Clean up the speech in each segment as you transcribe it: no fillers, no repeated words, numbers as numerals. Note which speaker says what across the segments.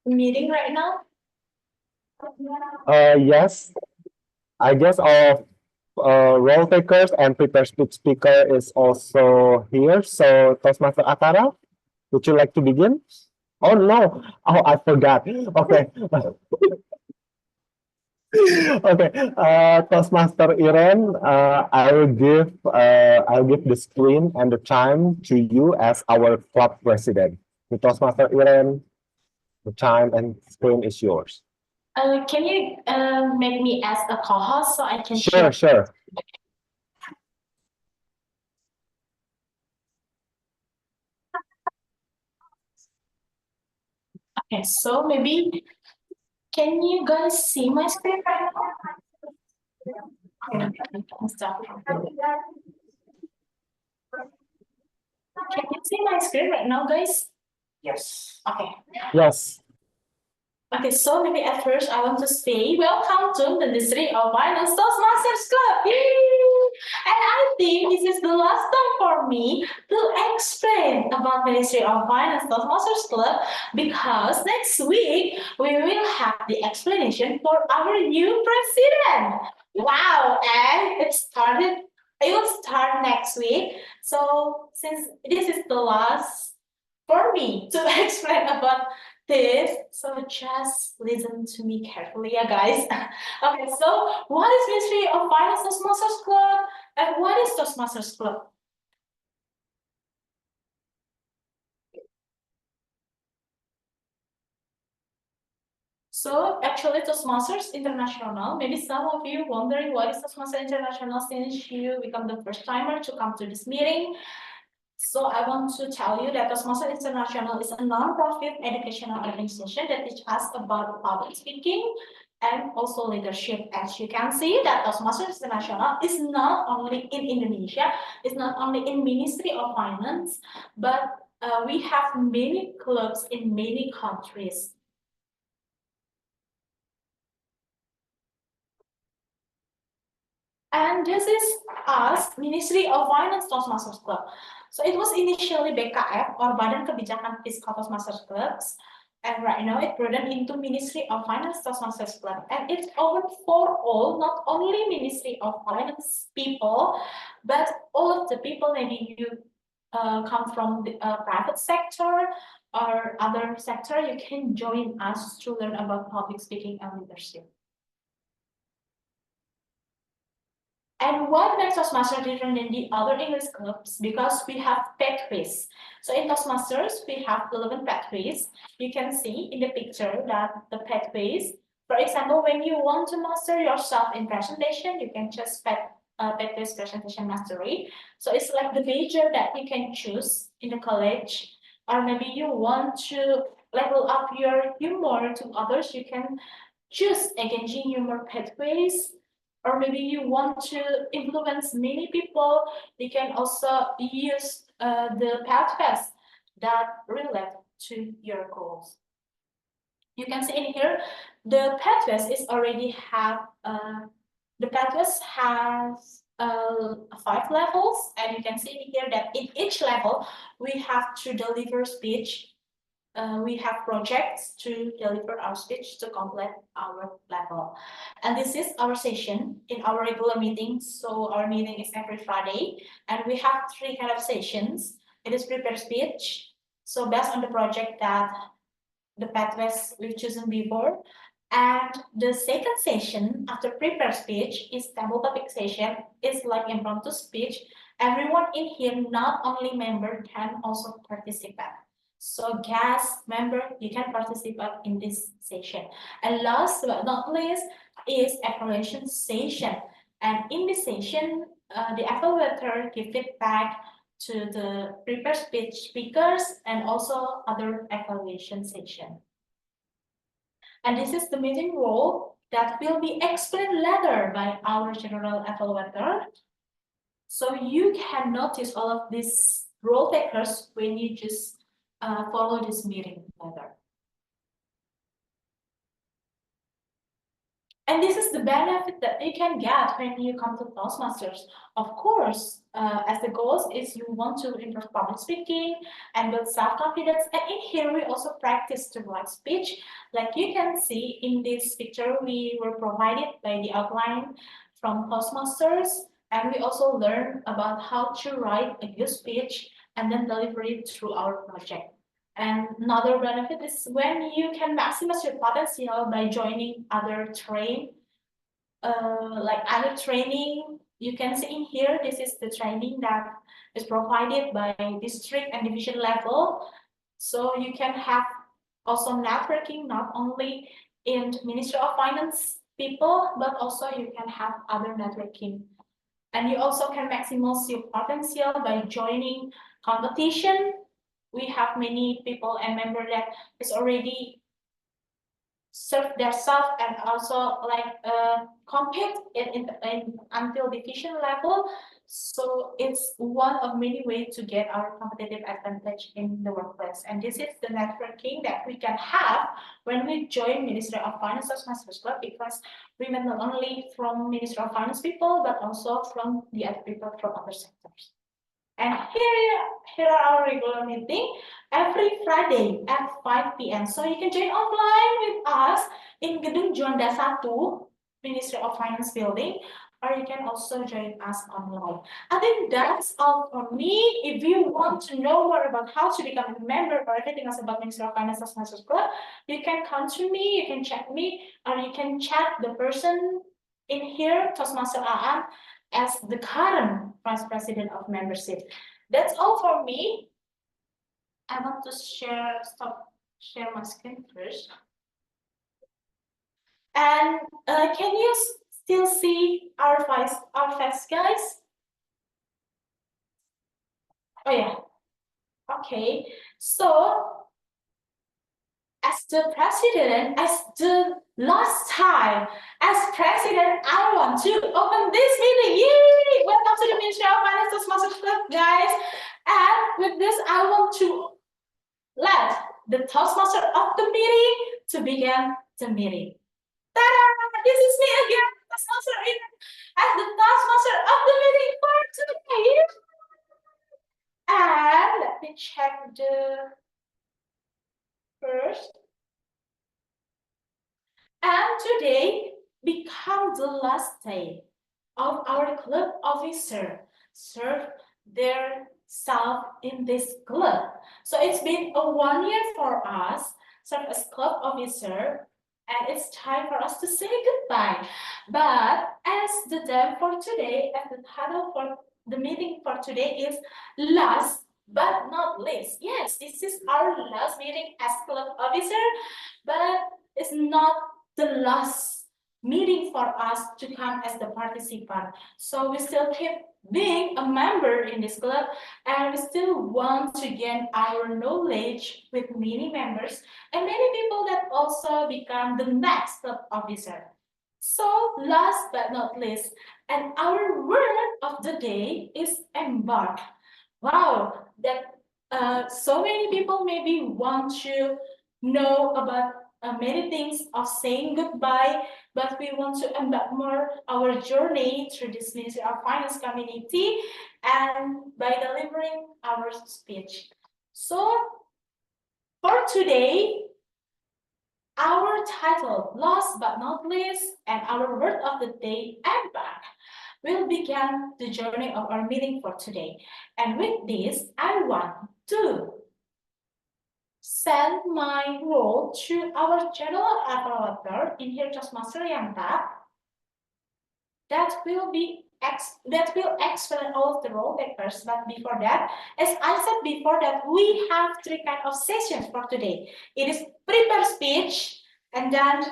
Speaker 1: Meeting right now?
Speaker 2: Yes, I guess our role takers and prepared speaker is also here. So Toastmaster Akara, would you like to begin? Oh no! Oh, I forgot. Okay. Okay. Toastmaster Iren, I'll give the screen and the time to you as our club president. Toastmaster Iren, the time and screen is yours.
Speaker 1: Can you make me as a co-host so I can
Speaker 2: Sure,
Speaker 1: share?
Speaker 2: sure.
Speaker 1: Okay, so maybe can you guys see my screen right now? Okay, stop. Can you see my screen right now, guys? Yes. Okay.
Speaker 2: Yes.
Speaker 1: Okay, so maybe at first I want to say welcome to the Ministry of Finance Toastmasters Club. Yay! And I think this is the last time for me to explain about Ministry of Finance Toastmasters Club because next week we will have the explanation for our new president. Wow! And it will start next week. So since this is the last for me to explain about this, so just listen to me carefully, yeah, guys. Okay, so what is Ministry of Finance Toastmasters Club and what is Toastmasters Club? So actually Toastmasters International, maybe some of you wondering what is Toastmasters International since you become the first timer to come to this meeting. So I want to tell you that Toastmasters International is a non-profit educational organization that teaches us about public speaking and also leadership. As you can see, that Toastmasters International is not only in Indonesia, it's not only in Ministry of Finance, but we have many clubs in many countries. And this is us, Ministry of Finance Toastmasters Club. So it was initially BKF or Badan Kebijakan Fiskal Toastmasters Clubs. And right now it broadened into Ministry of Finance Toastmasters Club. And it's open for all, not only Ministry of Finance people, but all of the people maybe you come from the private sector or other sector, you can join us to learn about public speaking and leadership. And what makes Toastmasters different than the other English clubs? Because we have pathways. So in Toastmasters, we have 11 pathways. You can see in the picture that the pathways, for example, when you want to master yourself in presentation, you can just pathways presentation mastery. So it's like the major that you can choose in the college, or maybe you want to level up your humor to others, you can choose engaging humor pathways. Or maybe you want to influence many people, you can also use the pathways that relate to your goals. You can see in here, the pathways is already have, the pathways has 5 levels, and you can see in here that in each level, we have to deliver speech. We have projects to deliver our speech to complete our level. And this is our session in our regular meetings. So our meeting is every Friday, and we have 3 kind of sessions. It is prepare speech. So based on the project that the pathways we've chosen before. And the second session after prepare speech is table topic session. It's like impromptu speech. Everyone in here, not only member, can also participate. So guest member, you can participate in this session. And last but not least is evaluation session. And in this session, the evaluator give feedback to the prepared speech speakers and also other evaluation session. And this is the meeting role that will be explained later by our general evaluator. So you can notice all of these role takers when you just follow this meeting later. And this is the benefit that you can get when you come to Toastmasters. Of course, as the goals is you want to improve public speaking and build self-confidence. And in here, we also practice the right speech. Like you can see in this picture, we were provided by the outline from Toastmasters. And we also learn about how to write a good speech and then deliver it through our project. And another benefit is when you can maximize your potential by joining other training. You can see in here, this is the training that is provided by district and division level. So you can have also networking, not only in Ministry of Finance people, but also you can have other networking. And you also can maximize your potential by joining competition. We have many people and members that is already serve themselves and also compete in until division level. So it's one of many ways to get our competitive advantage in the workplace. And this is the networking that we can have when we join Ministry of Finance Toastmasters Club, because we met not only from Ministry of Finance people, but also from the other people from other sectors. And here are our regular meeting every Friday at 5 p.m. So you can join offline with us in Gedung Juanda 1, Ministry of Finance building, or you can also join us online. I think that's all for me. If you want to know more about how to become a member or anything else about Ministry of Finance Toastmasters Club, you can come to me, you can chat me, or you can chat the person in here, Toastmaster Aan, as the current Vice President of membership. That's all for me. I want to share my screen first. And can you still see our face, guys? Oh yeah. Okay. So as the president, as the last time as president, I want to open this meeting. Yay! Welcome to the Ministry of Finance Toastmasters Club, guys. And with this, I want to let the Toastmaster of the meeting to begin the meeting. Ta-da! This is me again, Toastmaster as the Toastmaster of the meeting for today. And let me check the first. And today becomes the last day of our club officer serve their self in this club. So it's been a 1 year for us serve as club officer, and it's time for us to say goodbye. But as the theme for today, as the title for the meeting for today is last but not least. Yes, this is our last meeting as club officer, but it's not the last meeting for us to come as the participant. So we still keep being a member in this club, and we still want to gain our knowledge with many members and many people that also become the next club officer. So last but not least, and our word of the day is embark. Wow, that so many people maybe want to know about many things of saying goodbye, but we want to embark more our journey through this Ministry of Finance community and by delivering our speech. So for today, our title, last but not least, and our word of the day, embark, will begin the journey of our meeting for today. And with this, I want to send my role to our general evaluator in here, Toastmaster Yanta, that will explain all of the role takers. But before that, as I said before, that we have 3 kinds of sessions for today. It is prepare speech, and then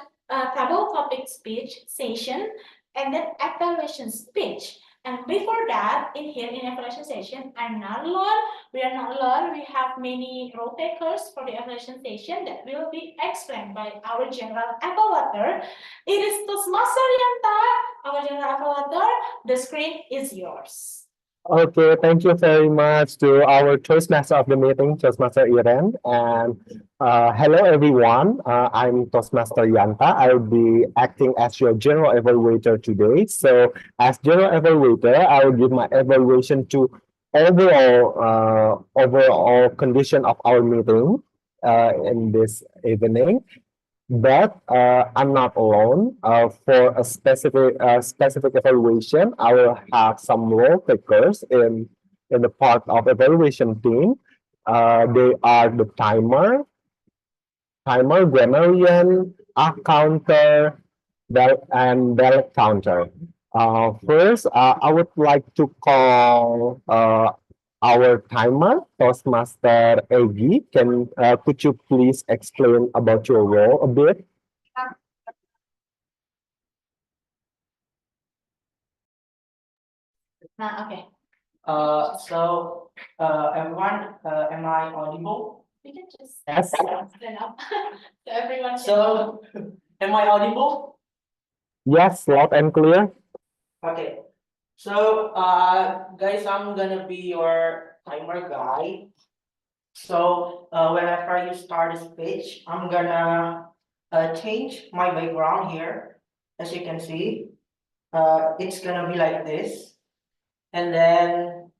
Speaker 1: table topic speech session, and then evaluation speech. And before that, in here in evaluation session, I'm not alone. We are not alone. We have many role takers for the evaluation session that will be explained by our general evaluator. It is Toastmaster Yanta, our general evaluator. The screen is yours.
Speaker 2: Okay, thank you very much to our Toastmaster of the meeting, Toastmaster Iren. And hello, everyone. I'm Toastmaster Yanta. I'll be acting as your general evaluator today. So, as general evaluator, I will give my evaluation to overall condition of our meeting in this evening. But I'm not alone. For a specific evaluation, I will have some role takers in the part of evaluation team. They are the timer, grammarian, arc counter, and bell counter. First, I would like to call our timer, Toastmaster Egi. Could you please explain about your role a bit?
Speaker 1: Okay.
Speaker 3: Everyone, am I audible?
Speaker 1: We can just
Speaker 2: Yes.
Speaker 1: stand up. So everyone.
Speaker 3: So, am I audible?
Speaker 2: Yes, loud and clear.
Speaker 3: Okay. So, guys, I'm gonna be your timer guy. So, whenever you start a speech, I'm gonna change my background here. As you can see, it's gonna be like this, and then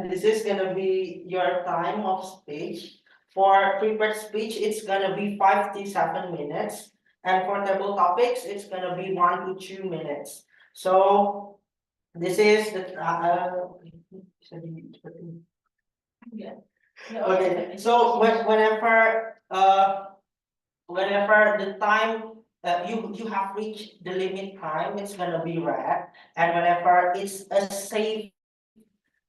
Speaker 3: this is gonna be your time of speech. For prepared speech, it's gonna be 5 to 7 minutes. And for table topics, it's gonna be 1 to 2 minutes. So this is the
Speaker 1: Yeah.
Speaker 3: okay. So whenever the time you have reached the limit time, it's gonna be red. And whenever it's a safe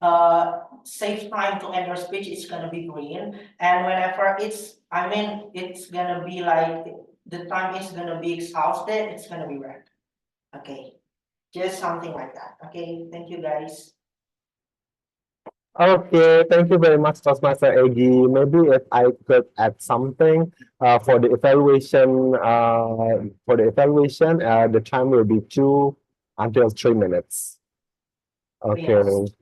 Speaker 3: time to end your speech, it's gonna be green. And whenever it's gonna be like the time is gonna be exhausted, it's gonna be red. Okay, just something like that. Okay, thank you guys.
Speaker 2: Okay, thank you very much, Toastmaster Egi. Maybe if I could add something for the evaluation. The time will be 2 until 3 minutes. Okay.
Speaker 3: Yes.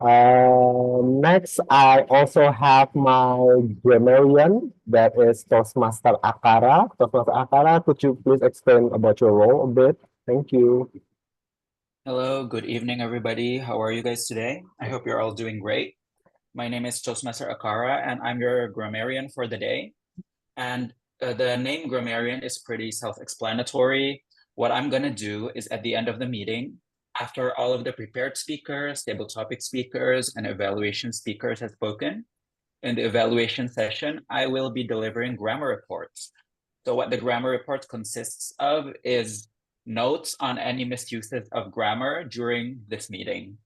Speaker 2: Next, I also have my grammarian, that is Toastmaster Akara. Toastmaster Akara, could you please explain about your role a bit? Thank you.
Speaker 4: Hello, good evening, everybody. How are you guys today? I hope you're all doing great. My name is Toastmaster Akara, and I'm your grammarian for the day. And the name grammarian is pretty self-explanatory. What I'm gonna do is at the end of the meeting, after all of the prepared speakers, table topic speakers, and evaluation speakers have spoken, in the evaluation session, I will be delivering grammar reports. So what the grammar report consists of is notes on any misuses of grammar during this meeting.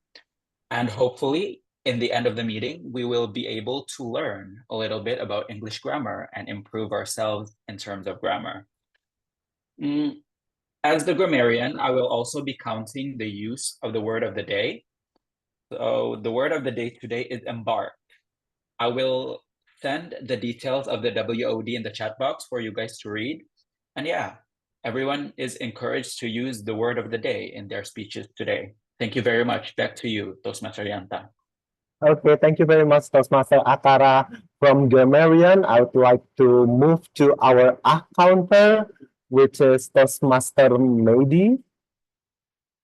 Speaker 4: And hopefully, in the end of the meeting, we will be able to learn a little bit about English grammar and improve ourselves in terms of grammar. As the grammarian, I will also be counting the use of the word of the day. So the word of the day today is embark. I will send the details of the WOD in the chat box for you guys to read. And yeah, everyone is encouraged to use the word of the day in their speeches today. Thank you very much. Back to you, Toastmaster Yanta.
Speaker 2: Okay, thank you very much, Toastmaster Akara. From grammarian, I would like to move to our counter, which is Toastmaster Maybe,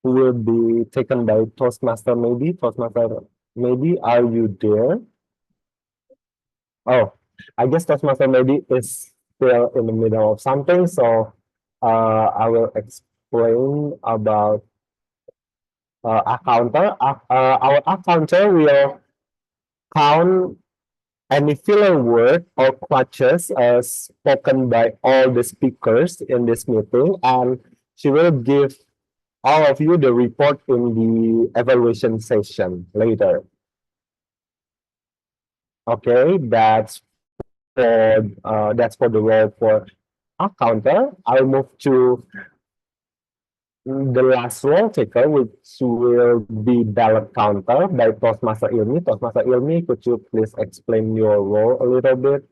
Speaker 2: who will be taken by Toastmaster Maybe. Toastmaster Maybe, are you there? Oh, I guess Toastmaster Maybe is still in the middle of something, so I will explain about our counter. Our counter will count any filler word or clutches spoken by all the speakers in this meeting, and she will give all of you the report in the evaluation session later. Okay, that's for the role for a counter. I'll move to the last role taker, which will be ballot counter by Toastmaster Ilmi. Toastmaster Ilmi, could you please explain your role a little bit?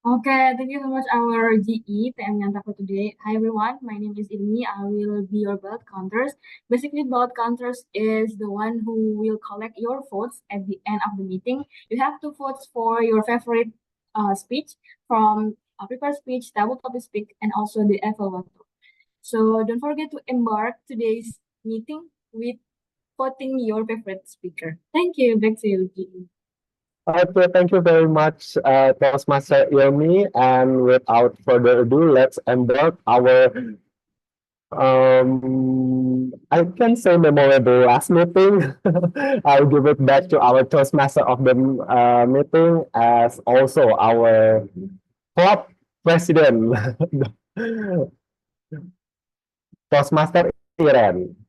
Speaker 5: Okay, thank you so much, our GE, PM Yanta, for today. Hi, everyone. My name is Ilmi. I will be your ballot counters. Basically, ballot counters is the one who will collect your votes at the end of the meeting. You have to vote for your favorite speech from a prepared speech, double topic speech, and also the evaluator. So don't forget to embark today's meeting with voting your favorite speaker. Thank you. Back to you, GE.
Speaker 2: Okay, thank you very much, Toastmaster Ilmi. And without further ado, let's embark our I can say memorable last meeting. I'll give it back to our Toastmaster of the meeting as also our club president, Toastmaster Iren.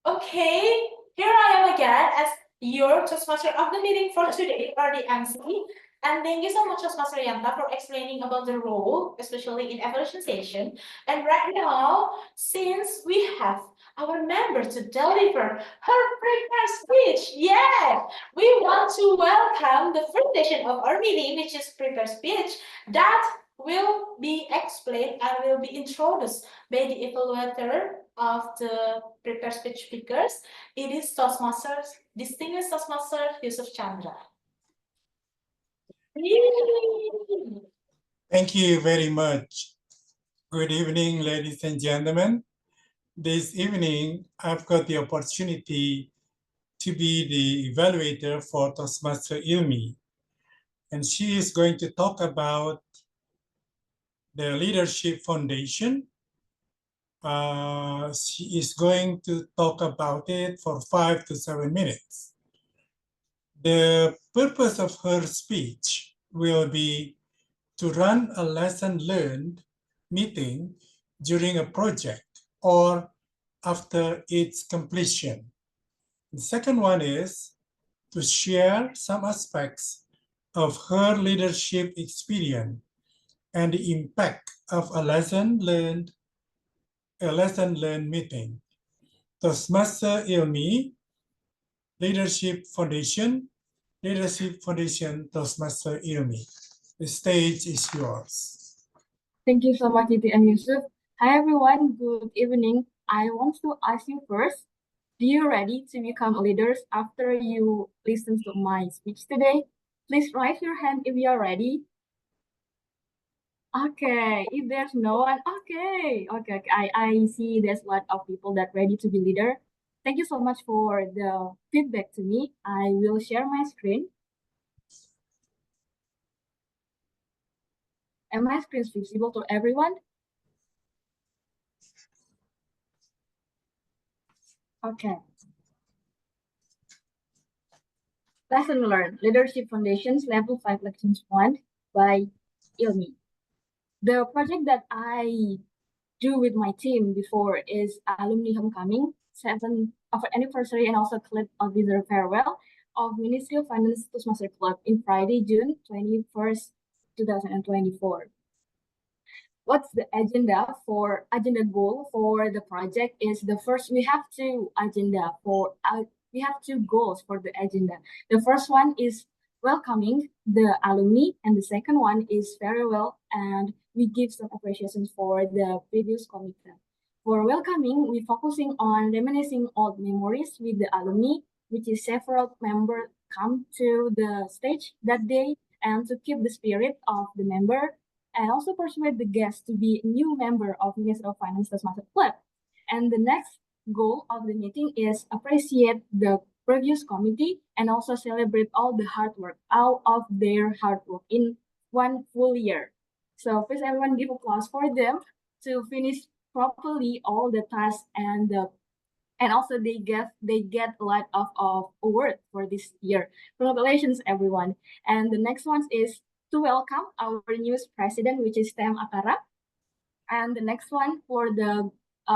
Speaker 1: Okay, here I am again as your Toastmaster of the meeting for today, or the MC. And thank you so much, Toastmaster Yanta, for explaining about the role, especially in evaluation session. And right now, since we have our member to deliver her prepared speech, yeah, we want to welcome the first session of our meeting, which is prepared speech, that will be explained and will be introduced by the evaluator of the prepared speech speakers. It is Toastmasters, distinguished Toastmaster Yusuf Chandra.
Speaker 6: Thank you very much. Good evening, ladies and gentlemen. This evening, I've got the opportunity to be the evaluator for Toastmaster Ilmi. And she is going to talk about the Leadership Foundation. She is going to talk about it for 5 to 7 minutes. The purpose of her speech will be to run a lesson learned meeting during a project or after its completion. The second one is to share some aspects of her leadership experience and the impact of a lesson learned meeting. Toastmaster Ilmi, Leadership Foundation, Toastmaster Ilmi. The stage is yours.
Speaker 5: Thank you so much, Titi and Yusuf. Hi, everyone. Good evening. I want to ask you first, do you ready to become leaders after you listen to my speech today? Please raise your hand if you are ready. Okay, if there's no one, okay. I see there's a lot of people that ready to be leader. Thank you so much for the feedback to me. I will share my screen. And my screen is visible to everyone? Okay. Lesson learned, Leadership Foundations, Level 5, Lections 1 by Ilmi. The project that I do with my team before is alumni homecoming, 7th of anniversary, and also clip of the farewell of Ministry of Finance Toastmaster Club in Friday, June 21st, 2024. What's the agenda goal for the project is the first, we have two goals for the agenda. The first one is welcoming the alumni, and the second one is farewell, and we give some appreciations for the previous commitment. For welcoming, we're focusing on reminiscing old memories with the alumni, which is several members come to the stage that day, and to keep the spirit of the member, and also persuade the guests to be a new member of Ministry of Finance Toastmaster Club. And the next goal of the meeting is appreciate the previous committee and also celebrate all of their hard work in one full year. So please everyone give applause for them to finish properly all the tasks, and also they get a lot of award for this year. Congratulations everyone. And the next one is to welcome our newest president, which is Tem Akara. And the next one for the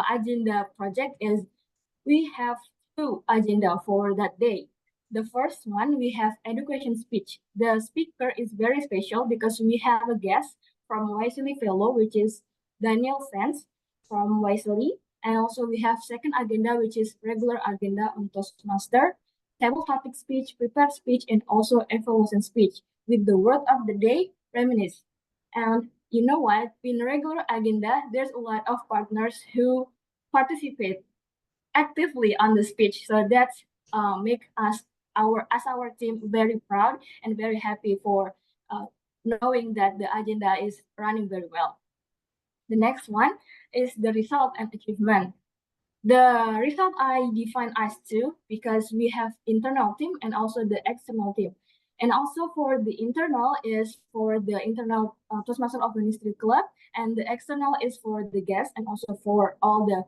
Speaker 5: agenda project is we have two agenda for that day. The first one, we have education speech. The speaker is very special because we have a guest from Wisely Fellow, which is Daniel Sands from Wisely. And also we have second agenda, which is regular agenda on Toastmaster. table topic speech, prepared speech, and also evaluation speech with the word of the day, reminisce. And you know what? In regular agenda, there's a lot of partners who participate actively on the speech. So that's make us our team very proud and very happy for knowing that the agenda is running very well. The next one is the result and achievement. The result I define as two because we have internal team and also the external team. And also for the internal is for the internal Toastmaster of Ministry Club, and the external is for the guests and also for all the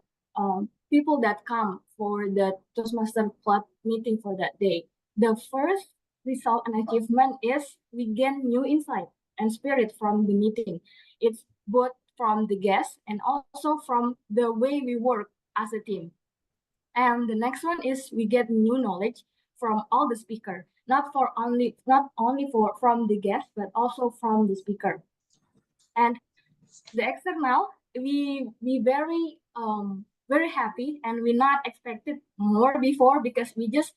Speaker 5: people that come for the Toastmaster Club meeting for that day. The first result and achievement is we gain new insight and spirit from the meeting. It's both from the guests and also from the way we work as a team. And the next one is we get new knowledge from all the speaker, not only from the guest, but also from the speaker. And the external, we very happy, and we not expected more before because we just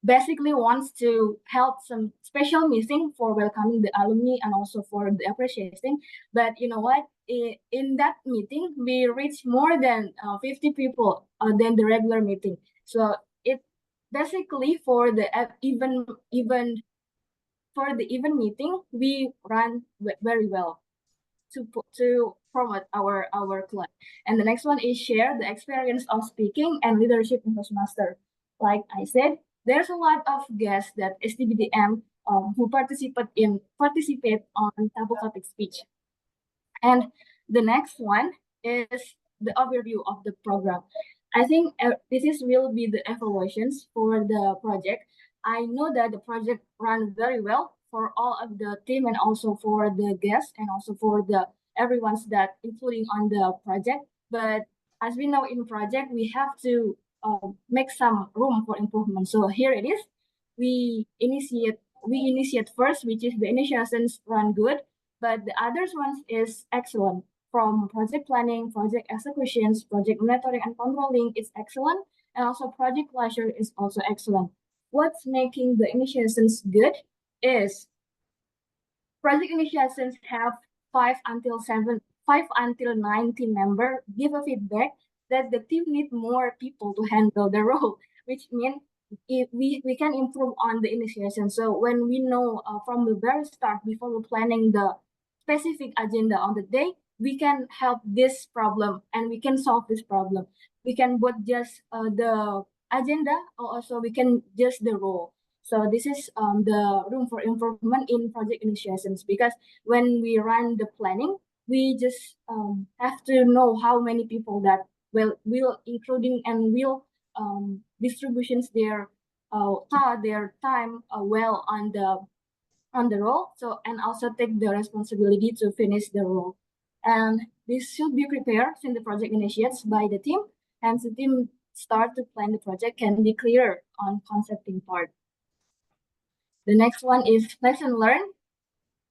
Speaker 5: basically wants to help some special meeting for welcoming the alumni and also for the appreciation. But you know what? In that meeting, we reached more than 50 people than the regular meeting. So it basically for the even for the event meeting, we ran very well to promote our club. And the next one is share the experience of speaking and leadership in Toastmaster. Like I said, there's a lot of guests that STBDM who participate on table topic speech. And the next one is the overview of the program. I think will be the evaluations for the project. I know that the project ran very well for all of the team and also for the guests and also for the everyone's that including on the project. But as we know in project, we have to make some room for improvement. So here it is. We initiate first, which is the initiations run good, but the others ones is excellent. From project planning, project executions, project monitoring and controlling is excellent, and also project closure is also excellent. What's making the initiations good is project initiations have 5 until 9 team members give a feedback that the team need more people to handle the role, which means we can improve on the initiation. So when we know from the very start before we're planning the specific agenda on the day, we can help this problem and we can solve this problem. We can both just the agenda or also we can just the role. So this is the room for improvement in project initiations because when we run the planning, we just have to know how many people that will including and will distributions their time well on the role. So and also take the responsibility to finish the role. And this should be prepared since the project initiates by the team, and the team start to plan the project can be clearer on concepting part. The next one is lesson learned.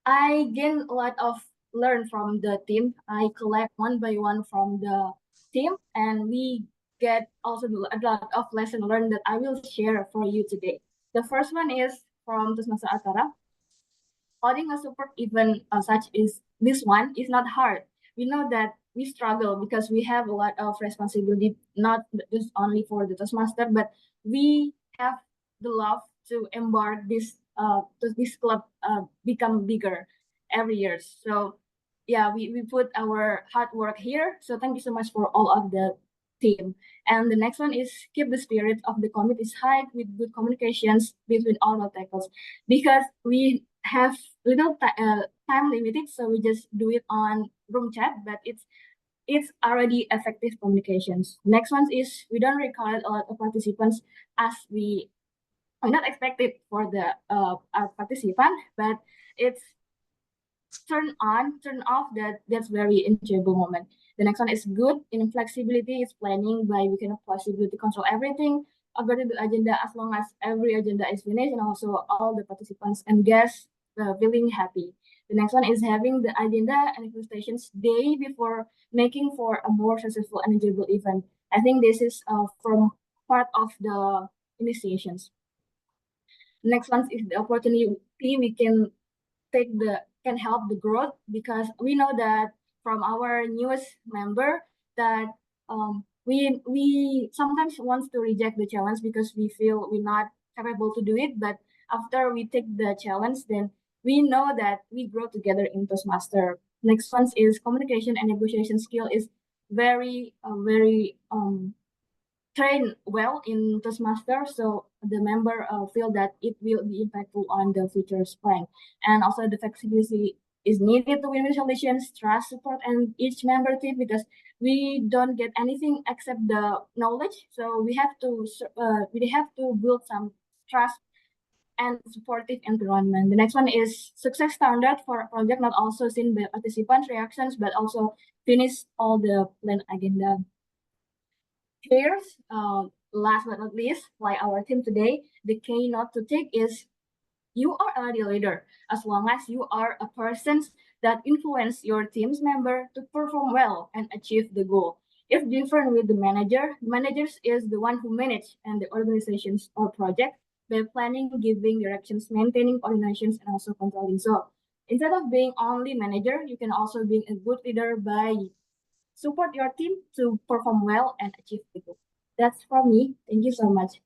Speaker 5: I gain a lot of learn from the team. I collect one by one from the team, and we get also a lot of lesson learned that I will share for you today. The first one is from Toastmaster Akara. Holding a support event such as this one is not hard. We know that we struggle because we have a lot of responsibility, not just only for the Toastmaster, but we have the love to embark this club become bigger every year. So yeah, we put our hard work here. So thank you so much for all of the team. And the next one is keep the spirit of the committees high with good communications between all the tackles, because we have little time limited, so we just do it on room chat, but it's already effective communications. Next one is we don't require a lot of participants as we are not expected for the our participant, but it's turn on, turn off, that's very enjoyable moment. The next one is good in flexibility, is planning by we can possibility control everything according to the agenda as long as every agenda is finished and also all the participants and guests feeling happy. The next one is having the agenda and presentations day before making for a more successful and enjoyable event. I think this is from part of the initiations. Next one is the opportunity we can can help the growth, because we know that from our newest member that we sometimes want to reject the challenge because we feel we're not capable to do it. But after we take the challenge, then we know that we grow together in Toastmaster. Next one is communication and negotiation skill is very train well in Toastmaster, so the member feel that it will be impactful on the future's plan. And also the flexibility is needed to win solutions, trust, support, and each member team, because we don't get anything except the knowledge. So we have to build some trust and supportive environment. The next one is success standard for a project, not also seen by participants' reactions, but also finish all the plan agenda. Here's last but not least, like our team today, the key not to take is you are already a leader as long as you are a person that influence your team's member to perform well and achieve the goal. If different with the manager, managers is the one who manage and the organizations or project by planning, giving directions, maintaining coordinations, and also controlling. So instead of being only manager, you can also be a good leader by support your team to perform well and achieve the goal. That's from me. Thank you so much.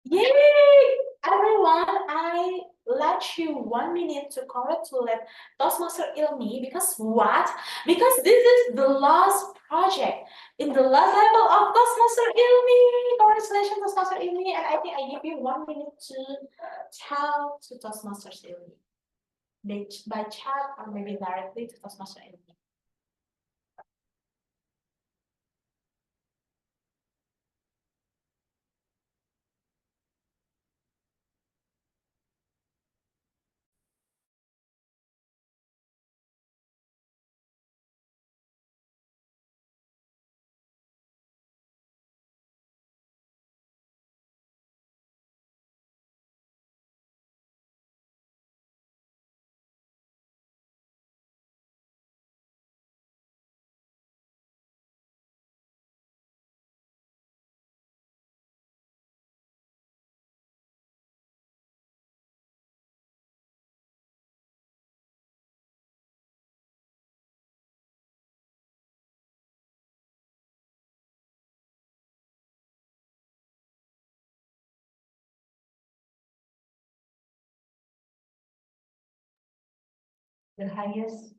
Speaker 1: Yay! Everyone, I let you 1 minute to congratulate Toastmaster Ilmi because what? Because this is the last project in the last level of Toastmaster Ilmi. Congratulations, Toastmaster Ilmi. And I think I give you 1 minute to tell to Toastmasters Ilmi. By chat or maybe directly to Toastmaster Ilmi.
Speaker 7: The highest,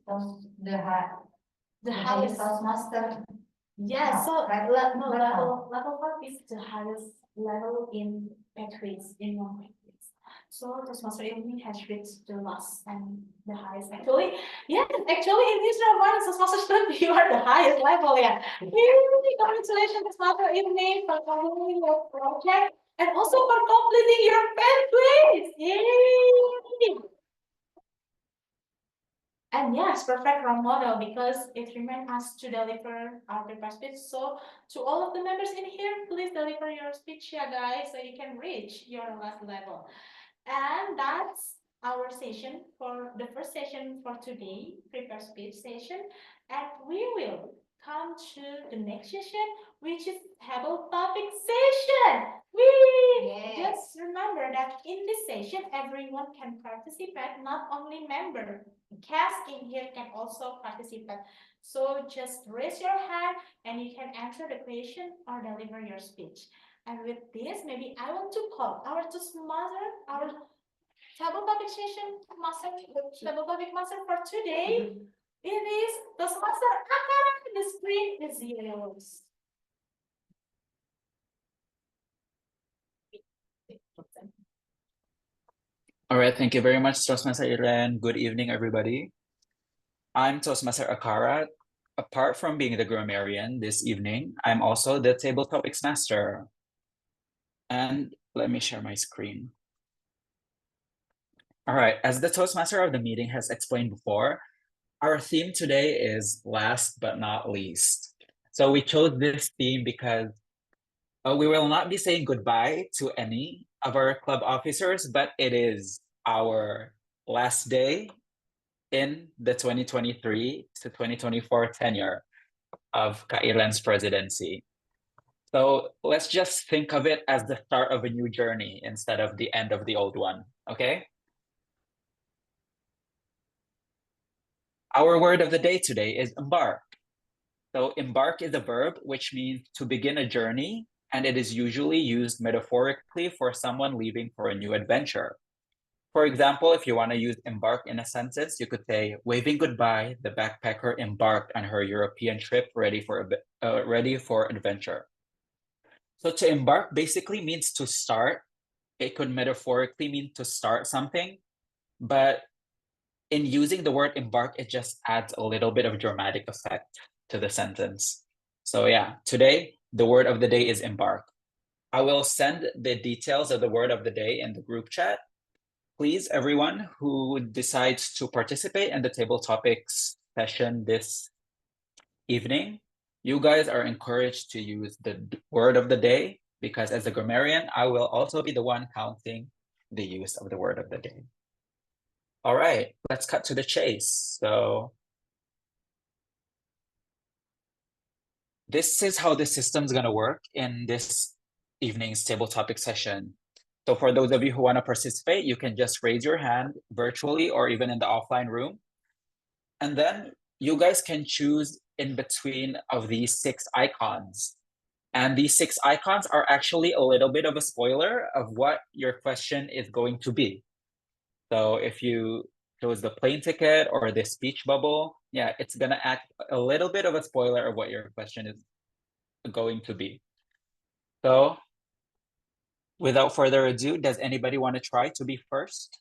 Speaker 7: the
Speaker 1: highest
Speaker 7: Toastmaster.
Speaker 1: Yeah,
Speaker 7: No,
Speaker 1: so
Speaker 7: right,
Speaker 1: level 5 is the highest level in pathways in one pathways. So Toastmaster Ilmi has reached the last and the highest. Actually, yes, actually in this round, Toastmaster Ilmi, you are the highest level. Yeah, yay! Congratulations, Toastmaster Ilmi, for completing your project and also for completing your pathways. Yay! And yes, perfect role model because it reminds us to deliver our prepared speech. So to all of the members in here, please deliver your speech, yeah, guys, so you can reach your last level. And that's our session for the first session for today, prepare speech session. And we will come to the next session, which is table topic session.
Speaker 7: Yes.
Speaker 1: Just remember that in this session, everyone can participate, not only member. Guests in here can also participate. So just raise your hand and you can answer the question or deliver your speech. And with this, maybe I want to call our Toastmaster, our table topic session master, table topic master for today. It is Toastmaster Akara. The screen is yours.
Speaker 4: All right, thank you very much, Toastmaster Iren. Good evening, everybody. I'm Toastmaster Akara. Apart from being the grammarian this evening, I'm also the table topics master. And let me share my screen. All right, as the Toastmaster of the meeting has explained before, our theme today is last but not least. So we chose this theme because we will not be saying goodbye to any of our club officers, but it is our last day in the 2023 to 2024 tenure of Kailan's presidency. So let's just think of it as the start of a new journey instead of the end of the old one, okay? Our word of the day today is embark. So embark is a verb which means to begin a journey, and it is usually used metaphorically for someone leaving for a new adventure. For example, if you want to use embark in a sentence, you could say, waving goodbye, the backpacker embarked on her European trip ready for adventure. So to embark basically means to start. It could metaphorically mean to start something, but in using the word embark, it just adds a little bit of dramatic effect to the sentence. So yeah, today, the word of the day is embark. I will send the details of the word of the day in the group chat. Please, everyone who decides to participate in the table topics session this evening, you guys are encouraged to use the word of the day, because as a grammarian, I will also be the one counting the use of the word of the day. All right, let's cut to the chase. So this is how the system's gonna work in this evening's table topic session. So for those of you who wanna participate, you can just raise your hand virtually or even in the offline room. And then you guys can choose in between of these 6 icons. And these 6 icons are actually a little bit of a spoiler of what your question is going to be. So if you chose the plane ticket or the speech bubble, yeah, it's gonna act a little bit of a spoiler of what your question is going to be. So without further ado, does anybody want to try to be first?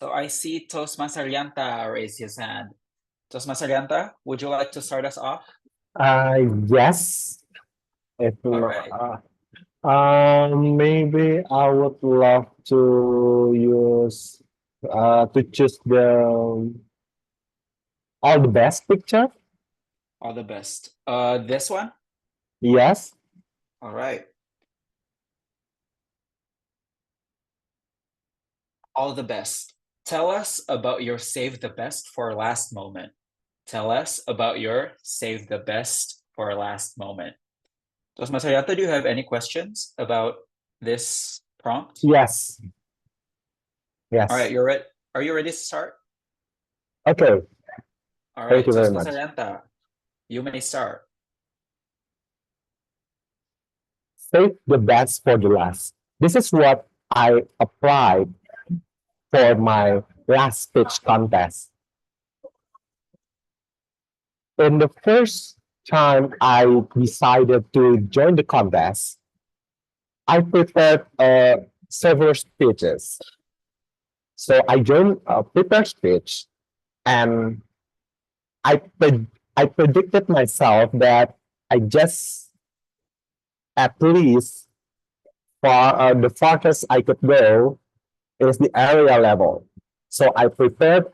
Speaker 4: So I see Toastmaster Yanta raise his hand. Toastmaster Yanta, would you like to start us off?
Speaker 2: Yes. If
Speaker 4: All
Speaker 2: not,
Speaker 4: right.
Speaker 2: maybe I would love to use to choose the all the best picture.
Speaker 4: All the best. This one?
Speaker 2: Yes.
Speaker 4: All right. All the best. Tell us about your save the best for last moment. Tell us about your save the best for last moment. Tos Masayata, do you have any questions about this prompt?
Speaker 2: Yes. Yes.
Speaker 4: All right, you're ready. Are you ready to start?
Speaker 2: Okay.
Speaker 4: All
Speaker 2: Thank
Speaker 4: right,
Speaker 2: you very
Speaker 4: Tos
Speaker 2: much.
Speaker 4: Masayata, you may start.
Speaker 2: Save the best for the last. This is what I applied for my last speech contest. In the first time I decided to join the contest, I prepared several speeches. So I joined a prepared speech, and I I predicted myself that I just at least the farthest I could go is the area level. So I prepared.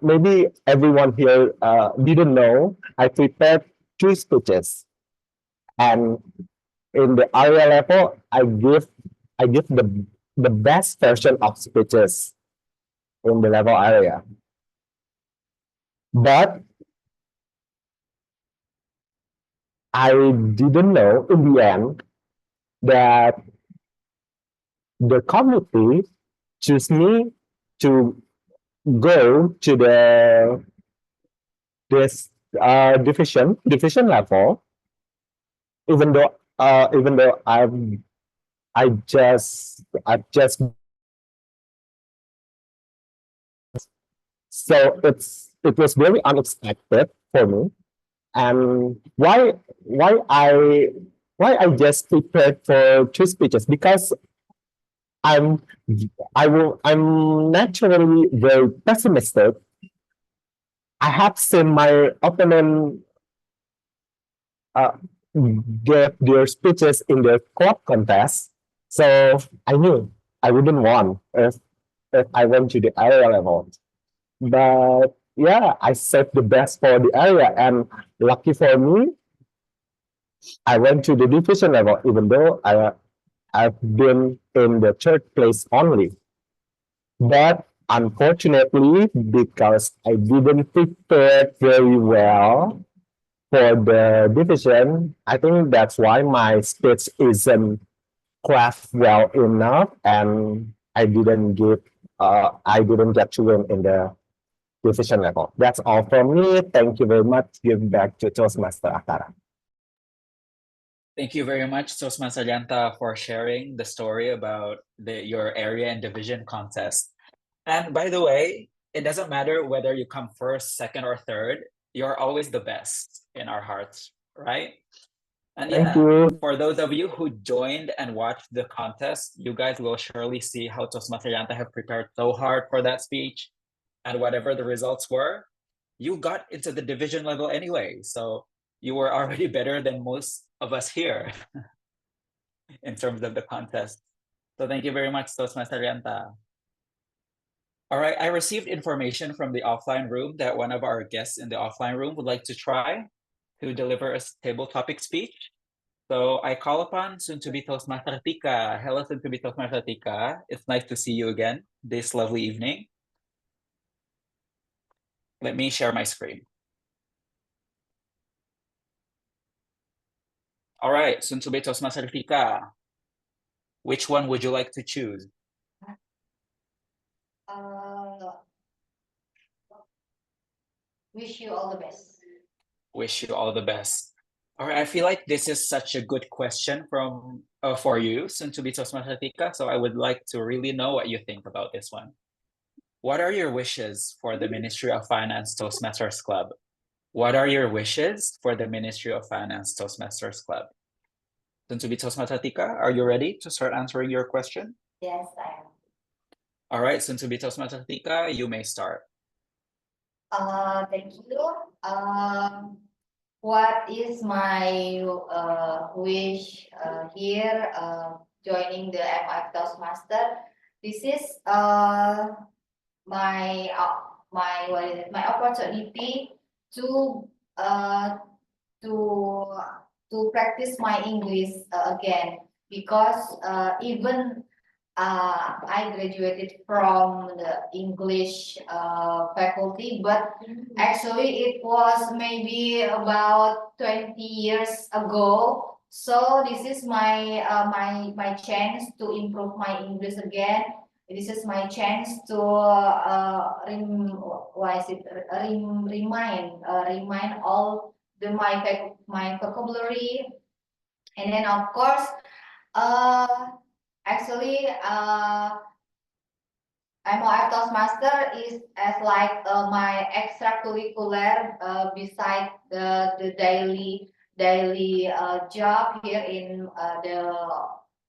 Speaker 2: Maybe everyone here didn't know. I prepared 2 speeches, and in the area level, I give the best version of speeches in the level area. But I didn't know in the end that the committee choose me to go to this division level, even though I've just so it was very unexpected for me. And why I just prepared for 2 speeches, because I'm I'm naturally very pessimistic. I have seen my opponent uh, give their speeches in the club contest, so I knew I wouldn't won if I went to the area level. But yeah, I saved the best for the area, and lucky for me, I went to the division level, even though I've been in the third place only. But unfortunately, because I didn't prepare very well for the division, I think that's why my speech isn't craft well enough, and I didn't get to win in the division level. That's all from me. Thank you very much. Give back to Toastmaster Akara.
Speaker 4: Thank you very much, Toastmaster Llanta, for sharing the story about your area and division contest. And by the way, it doesn't matter whether you come first, second, or third, you're always the best in our hearts, right? And
Speaker 2: Thank
Speaker 4: yeah,
Speaker 2: you.
Speaker 4: for those of you who joined and watched the contest, you guys will surely see how Toastmaster Llanta have prepared so hard for that speech. And whatever the results were, you got into the division level anyway. So you were already better than most of us here in terms of the contest. So thank you very much, Toastmaster Llanta. All right, I received information from the offline room that one of our guests in the offline room would like to try to deliver a table topic speech. So I call upon soon-to-be Toastmaster Tika. Hello, soon-to-be Toastmaster Tika. It's nice to see you again this lovely evening. Let me share my screen. All right, soon-to-be Toastmaster Tika. Which one would you like to choose?
Speaker 7: Wish you all the best.
Speaker 4: Wish you all the best. All right, I feel like this is such a good question from for you, soon-to-be Toastmaster Tika. So I would like to really know what you think about this one. What are your wishes for the Ministry of Finance Toastmasters Club? What are your wishes for the Ministry of Finance Toastmasters Club? Soon-to-be Toastmaster Tika, are you ready to start answering your question?
Speaker 7: Yes, I am.
Speaker 4: All right, soon-to-be Toastmaster Tika, you may start.
Speaker 7: Thank you. What is my wish here joining the MF Toastmaster? This is my what is it? My opportunity to uh, to practice my English again, because even I graduated from the English faculty, but actually it was maybe about 20 years ago. So this is my my chance to improve my English again. This is my chance to remind all the my vocabulary, and then of course actually MoF Toastmaster is as like my extracurricular beside the daily job here in the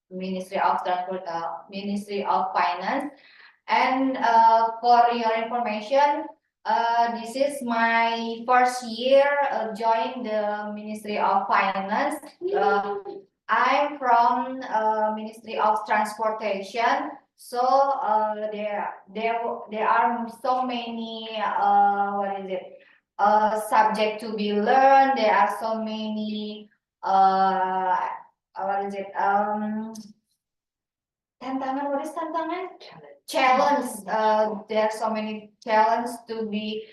Speaker 7: Ministry of Transport, Ministry of Finance. And for your information, this is my first year joining the Ministry of Finance. I'm from Ministry of Transportation. So there are so many what is it subject to be learned. There are so many what is it tantangan. What is tantangan? Challenge. There are so many challenges to be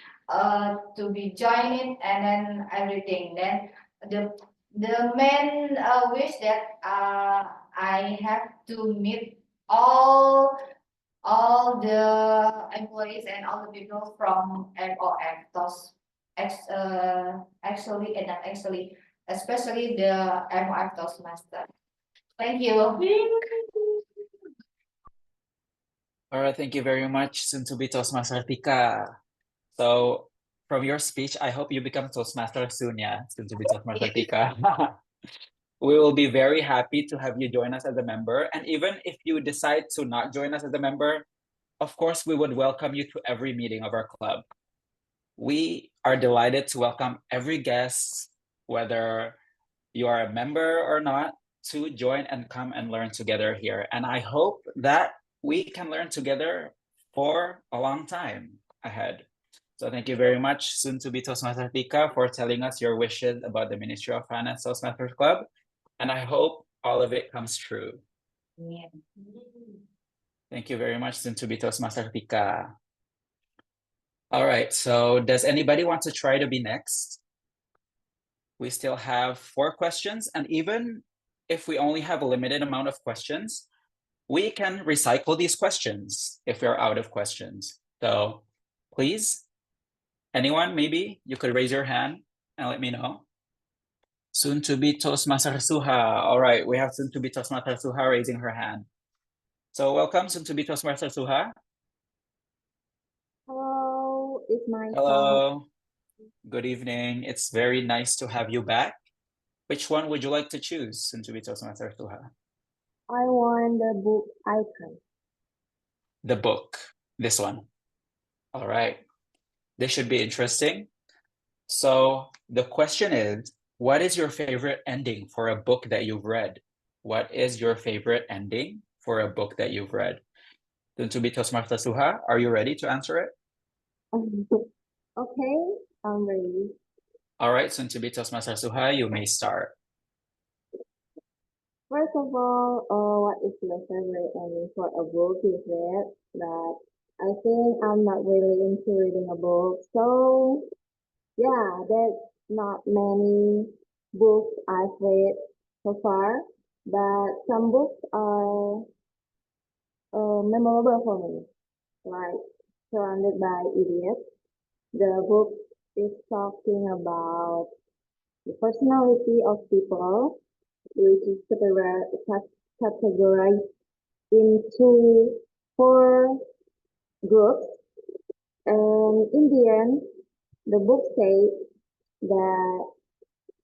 Speaker 7: joining, and then everything. Then the main wish that I have to meet all the employees and all the people from MoF actually, and not actually, especially the MoF Toastmaster. Thank you.
Speaker 4: All right, thank you very much, soon-to-be Toastmaster Tika. So from your speech, I hope you become Toastmaster soon, yeah, soon-to-be Toastmaster Tika. We will be very happy to have you join us as a member. And even if you decide to not join us as a member, of course, we would welcome you to every meeting of our club. We are delighted to welcome every guest, whether you are a member or not, to join and come and learn together here. And I hope that we can learn together for a long time. ahead. So thank you very much, soon-to-be Toastmaster Tika, for telling us your wishes about the Ministry of Finance Toastmasters Club. And I hope all of it comes true.
Speaker 7: Yeah.
Speaker 4: Thank you very much, soon-to-be Toastmaster Tika. All right, so does anybody want to try to be next? We still have 4 questions, and even if we only have a limited amount of questions, we can recycle these questions if we're out of questions. So please, anyone, maybe you could raise your hand and let me know. Soon to be Toastmaster Suha. All right, we have soon to be Toastmaster Suha raising her hand. So welcome, soon to be Toastmaster Suha.
Speaker 5: Hello, it's my turn.
Speaker 4: Hello. Good evening. It's very nice to have you back. Which one would you like to choose, soon to be Toastmaster Suha?
Speaker 5: I want the book icon.
Speaker 4: The book, this one. All right. This should be interesting. So the question is, what is your favorite ending for a book that you've read? What is your favorite ending for a book that you've read? Soon to be Toastmaster Suha, are you ready to answer it?
Speaker 5: Okay, I'm ready.
Speaker 4: All right, soon to be Toastmaster Suha, you may start.
Speaker 5: First of all, what is your favorite ending for a book you read? That I think I'm not really into reading a book, so yeah, there's not many books I've read so far, but some books are memorable for me, like Surrounded by Idiots. The book is talking about the personality of people, which is categorized into 4 groups. And in the end, the book says that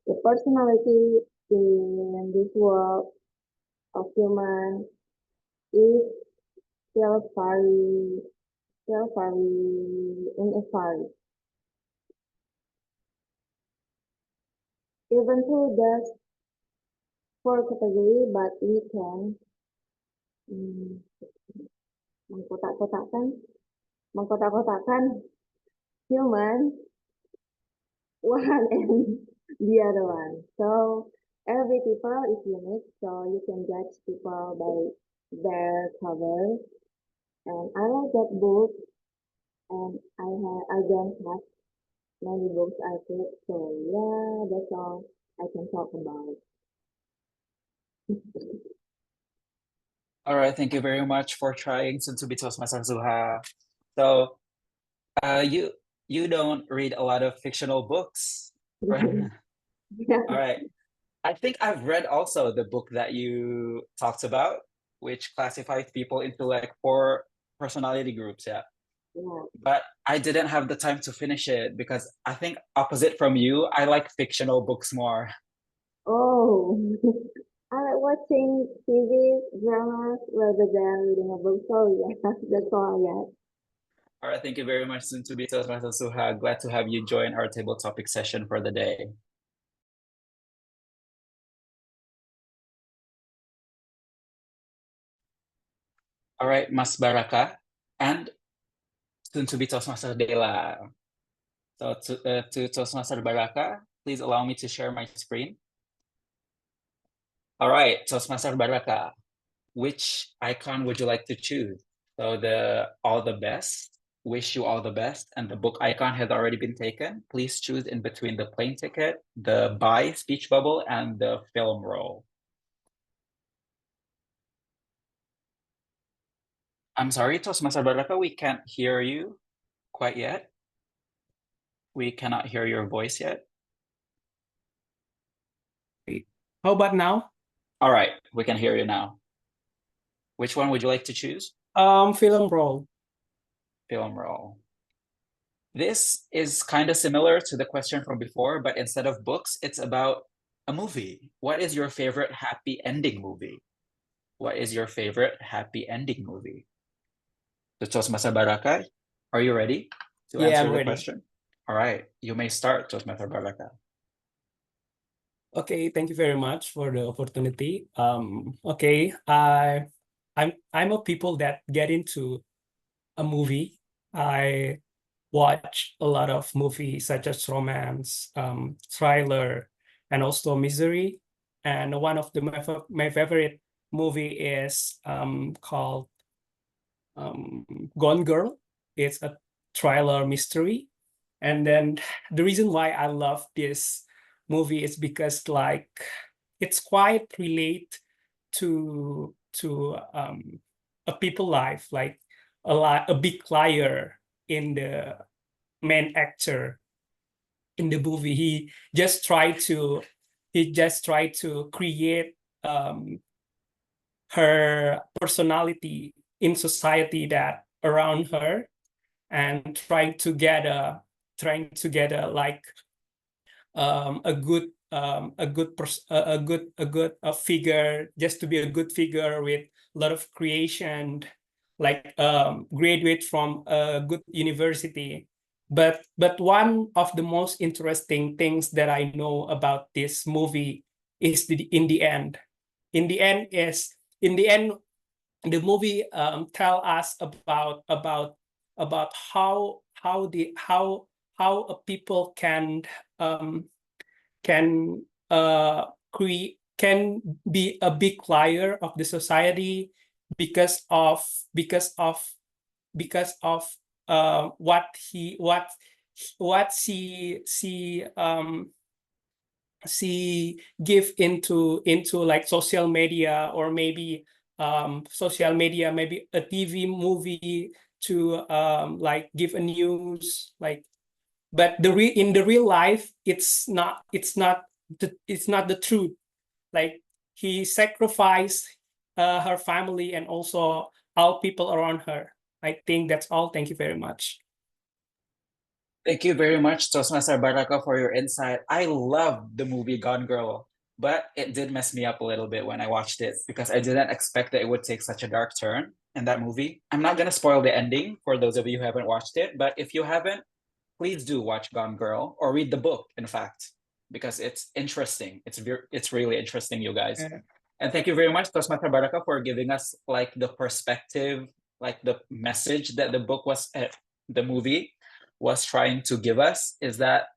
Speaker 5: the personality in this world of human is still very in a fairy. Even though there's 4 category, but we can mengkotak-kotakkan human one and the other one. So every people is unique, so you can judge people by their cover. And I like that book, and I don't have many books I read, so yeah, that's all I can talk about.
Speaker 4: All right, thank you very much for trying soon to be Toastmaster Suha. So you don't read a lot of fictional books, right?
Speaker 5: Yeah.
Speaker 4: All right. I think I've read also the book that you talked about, which classifies people into like 4 personality groups, yeah.
Speaker 5: Yeah.
Speaker 4: But I didn't have the time to finish it because I think opposite from you, I like fictional books more.
Speaker 5: Oh, I like watching TV dramas rather than reading a book. So yeah, that's all I got.
Speaker 4: All right, thank you very much, soon to be Toastmaster Suha. Glad to have you join our table topic session for the day. All right, Mas Baraka and soon to be Toastmaster Dela. So to Toastmaster Baraka, please allow me to share my screen. All right, Toastmaster Baraka, which icon would you like to choose? So the all the best, wish you all the best, and the book icon has already been taken. Please choose in between the plane ticket, the buy speech bubble, and the film roll. I'm sorry, Toastmaster Baraka, we can't hear you quite yet. We cannot hear your voice yet.
Speaker 8: How about now?
Speaker 4: All right, we can hear you now. Which one would you like to choose?
Speaker 8: Film roll.
Speaker 4: Film roll. This is kind of similar to the question from before, but instead of books, it's about a movie. What is your favorite happy ending movie? What is your favorite happy ending movie? So Toastmaster Baraka, are you ready to
Speaker 8: Yeah,
Speaker 4: answer
Speaker 8: I'm
Speaker 4: the
Speaker 8: ready.
Speaker 4: question? All right, you may start, Toastmaster Baraka.
Speaker 8: Okay, thank you very much for the opportunity. Okay, I'm a people that get into a movie. I watch a lot of movies such as romance, thriller, and also misery. And one of my favorite movie is called Gone Girl. It's a thriller mystery. And then the reason why I love this movie is because like it's quite relate to a people life, like a big liar in the main actor in the movie. He just tried to create her personality in society that around her, and trying to get a like a good figure, just to be a good figure with a lot of creation, like graduate from a good university. But one of the most interesting things that I know about this movie is in the end. In the end, the movie tell us about how a people um, can create can be a big liar of the society because of because of because of what she give into like social media, or maybe social media, maybe a TV movie to like give a news, like. But in the real life, it's not the truth. Like, he sacrificed her family and also all people around her. I think that's all. Thank you very much.
Speaker 4: Thank you very much, Toastmaster Baraka, for your insight. I love the movie Gone Girl, but it did mess me up a little bit when I watched it because I didn't expect that it would take such a dark turn in that movie. I'm not gonna spoil the ending for those of you who haven't watched it, but if you haven't, please do watch Gone Girl or read the book, in fact, because it's interesting. It's really interesting, you guys.
Speaker 8: Yeah.
Speaker 4: And thank you very much, Toastmaster Baraka, for giving us like the perspective, like the message that the movie was trying to give us, is that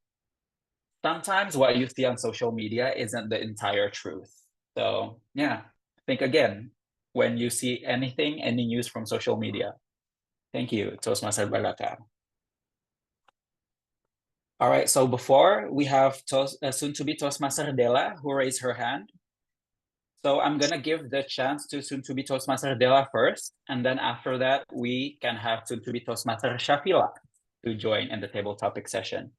Speaker 4: sometimes what you see on social media isn't the entire truth. So yeah, think again when you see anything, any news from social media. Thank you, Toastmaster Baraka. All right, so before we have soon-to-be Toastmaster Dela, who raised her hand. So I'm gonna give the chance to soon-to-be Toastmaster Dela first, and then after that, we can have soon-to-be Toastmaster Shafila to join in the table topic session.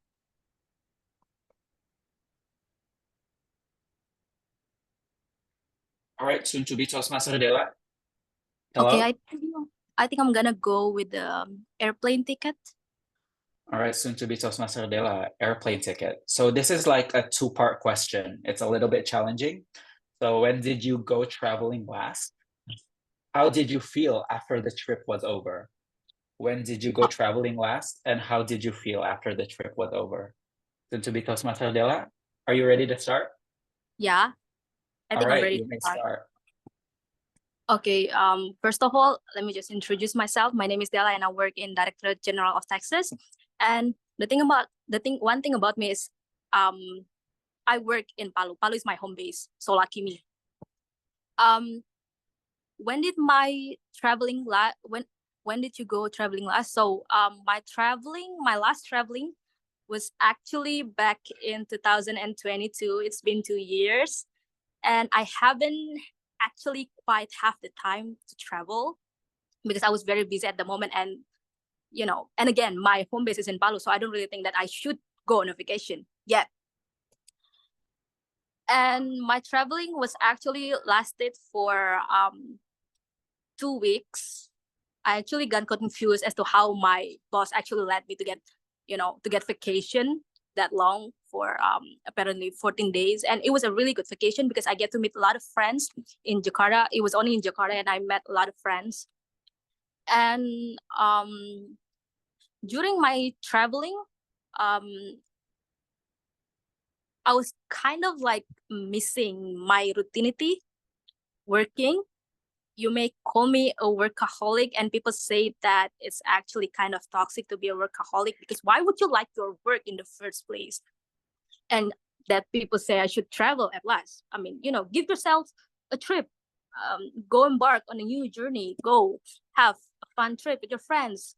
Speaker 4: All right, soon-to-be Toastmaster Dela. Hello?
Speaker 9: Okay, I think I'm gonna go with the airplane ticket.
Speaker 4: All right, soon-to-be Toastmaster Dela, airplane ticket. So this is like a two-part question. It's a little bit challenging. So when did you go traveling last? How did you feel after the trip was over? When did you go traveling last? And how did you feel after the trip was over? Soon-to-be Toastmaster Dela, are you ready to start?
Speaker 9: Yeah, I
Speaker 4: All
Speaker 9: think I'm
Speaker 4: right,
Speaker 9: ready
Speaker 4: you
Speaker 9: to
Speaker 4: may
Speaker 9: start.
Speaker 4: start.
Speaker 9: Okay, first of all, let me just introduce myself. My name is Della and I work in Directorate General of Taxes. And one thing about me is I work in Palu. Palu is my home base, so lucky me. When did my traveling when did you go traveling last? So my last traveling was actually back in 2022. It's been 2 years, and I haven't actually quite have the time to travel because I was very busy at the moment. And and again, my home base is in Palu, so I don't really think that I should go on a vacation yet. And my traveling was actually lasted for 2 weeks. I actually got confused as to how my boss actually let me to get vacation that long for apparently 14 days. And it was a really good vacation because I get to meet a lot of friends in Jakarta. It was only in Jakarta and I met a lot of friends. And during my traveling, I was kind of like missing my routinity working. you may call me a workaholic, and people say that it's actually kind of toxic to be a workaholic, because why would you like your work in the first place? And that people say I should travel at last. I mean, give yourself a trip, go embark on a new journey, go have a fun trip with your friends,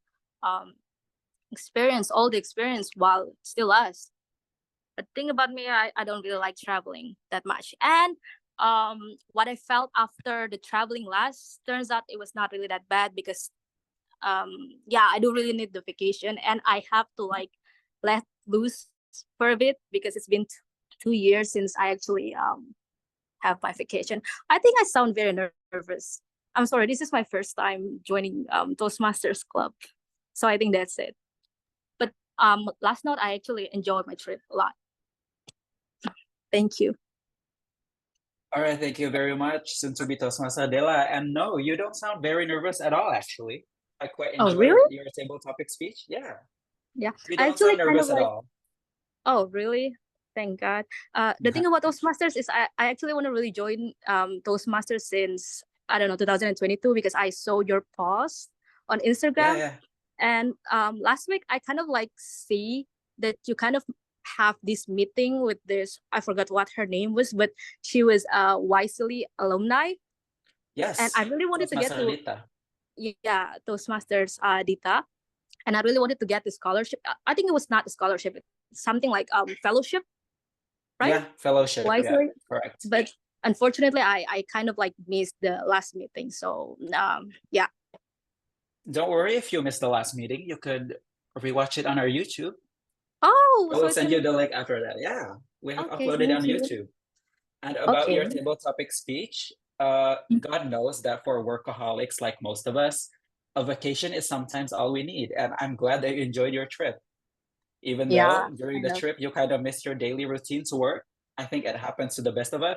Speaker 9: experience all the experience while still us. But thing about me, I don't really like traveling that much. And what I felt after the traveling last, turns out it was not really that bad, because yeah, I do really need the vacation, and I have to like let loose for a bit, because it's been 2 years since I actually have my vacation. I think I sound very nervous. I'm sorry, this is my first time joining Toastmasters Club. So I think that's it. But last night I actually enjoyed my trip a lot. Thank you.
Speaker 4: All right, thank you very much, soon-to-be Toastmaster Dela. And no, you don't sound very nervous at all, actually. I quite
Speaker 9: Oh,
Speaker 4: enjoyed
Speaker 9: really?
Speaker 4: your table topic speech. Yeah,
Speaker 9: Yeah,
Speaker 4: you
Speaker 9: I
Speaker 4: don't
Speaker 9: actually
Speaker 4: sound
Speaker 9: kind of
Speaker 4: nervous at
Speaker 9: like.
Speaker 4: all.
Speaker 9: Oh, really? Thank God. The thing about Toastmasters is I actually want to really join Toastmasters since, I don't know, 2022, because I saw your post on
Speaker 4: Yeah,
Speaker 9: Instagram.
Speaker 4: yeah.
Speaker 9: And last week I kind of like see that you kind of have this meeting with this, I forgot what her name was, but she was a Wisely alumni. And
Speaker 4: Yes,
Speaker 9: I really wanted to get
Speaker 4: Toastmaster
Speaker 9: to,
Speaker 4: Dita.
Speaker 9: yeah, Toastmasters Dita. And I really wanted to get the scholarship. I think it was not a scholarship, it's something like fellowship, right?
Speaker 4: Yeah, fellowship. Yeah,
Speaker 9: Wisely.
Speaker 4: correct.
Speaker 9: But unfortunately I kind of like missed the last meeting. So yeah.
Speaker 4: Don't worry if you missed the last meeting. You could rewatch it on our YouTube.
Speaker 9: Oh,
Speaker 4: I
Speaker 9: so
Speaker 4: will
Speaker 9: it's
Speaker 4: send you
Speaker 9: in.
Speaker 4: the link after that. Yeah, we have
Speaker 9: Okay,
Speaker 4: uploaded
Speaker 9: thank
Speaker 4: on
Speaker 9: you.
Speaker 4: YouTube. And about
Speaker 9: Okay.
Speaker 4: your table topic speech, God knows that for workaholics like most of us, a vacation is sometimes all we need. And I'm glad that you enjoyed your trip. Even
Speaker 9: Yeah,
Speaker 4: though during
Speaker 9: kind
Speaker 4: the
Speaker 9: of.
Speaker 4: trip you kind of missed your daily routine to work. I think it happens to the best of us.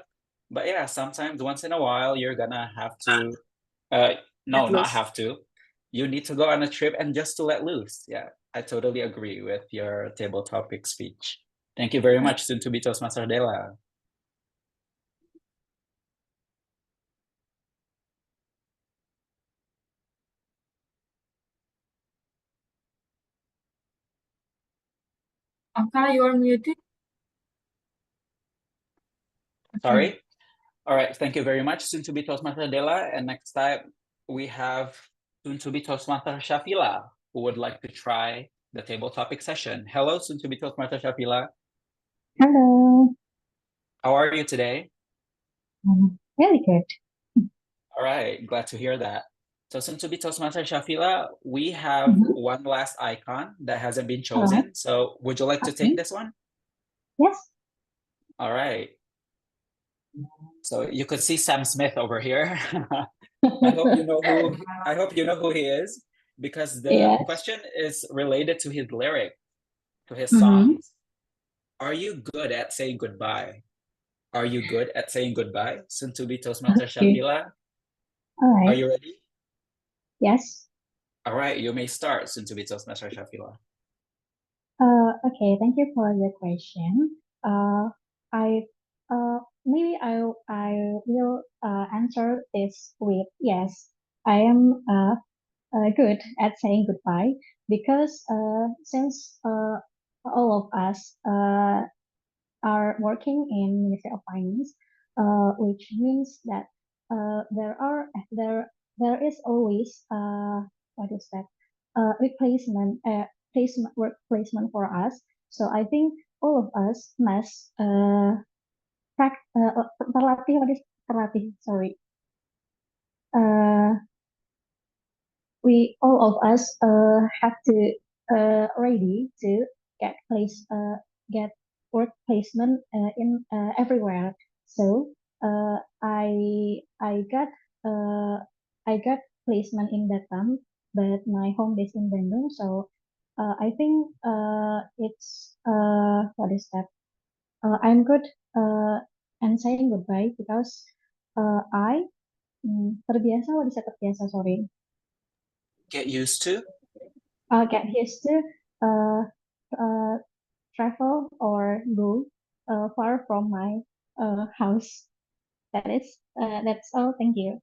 Speaker 4: But yeah, sometimes once in a while you're gonna have to no,
Speaker 9: Let
Speaker 4: not
Speaker 9: loose.
Speaker 4: have to. You need to go on a trip and just to let loose. Yeah, I totally agree with your table topic speech. Thank you very much, soon to be Toastmaster Dela.
Speaker 5: Ankara, you are muted.
Speaker 4: Sorry. All right, thank you very much, soon to be Toastmaster Dela. And next time we have soon to be Toastmaster Shafila, who would like to try the table topic session. Hello, soon to be Toastmaster Shafila.
Speaker 10: Hello.
Speaker 4: How are you today?
Speaker 10: Really good.
Speaker 4: All right, glad to hear that. So soon to be Toastmaster Shafila, we have
Speaker 10: Mhm.
Speaker 4: one last icon that hasn't been
Speaker 10: All right.
Speaker 4: chosen. So would you like to
Speaker 10: Okay.
Speaker 4: take this one?
Speaker 10: Yes.
Speaker 4: All right. So you could see Sam Smith over here. I hope you know who he is, because the
Speaker 10: Yes.
Speaker 4: question is related to his lyric, to his
Speaker 10: Mm-hmm.
Speaker 4: songs. Are you good at saying goodbye? Are you good at saying goodbye? Soon to be Toastmaster
Speaker 10: Okay.
Speaker 4: Shafila.
Speaker 10: All
Speaker 4: Are
Speaker 10: right.
Speaker 4: you ready?
Speaker 10: Yes.
Speaker 4: All right, you may start, soon to be Toastmaster Shafila.
Speaker 10: Okay. Thank you for the question. I maybe I will answer this with yes. I am good at saying goodbye because since all of us are working in Ministry of Finance, which means that there is always what is that replacement work placement for us. So I think all of us must terlatih, what is terlatih, sorry, uh, we all of us have to ready to get work placement in everywhere. So uh, I got placement in Batam, but my home base in Bandung. So I think it's what is that? I'm good and saying goodbye because I terbiasa, what is that terbiasa? Sorry,
Speaker 4: Get used to?
Speaker 10: get used to uh, uh, travel or go far from my house. That's all. Thank you.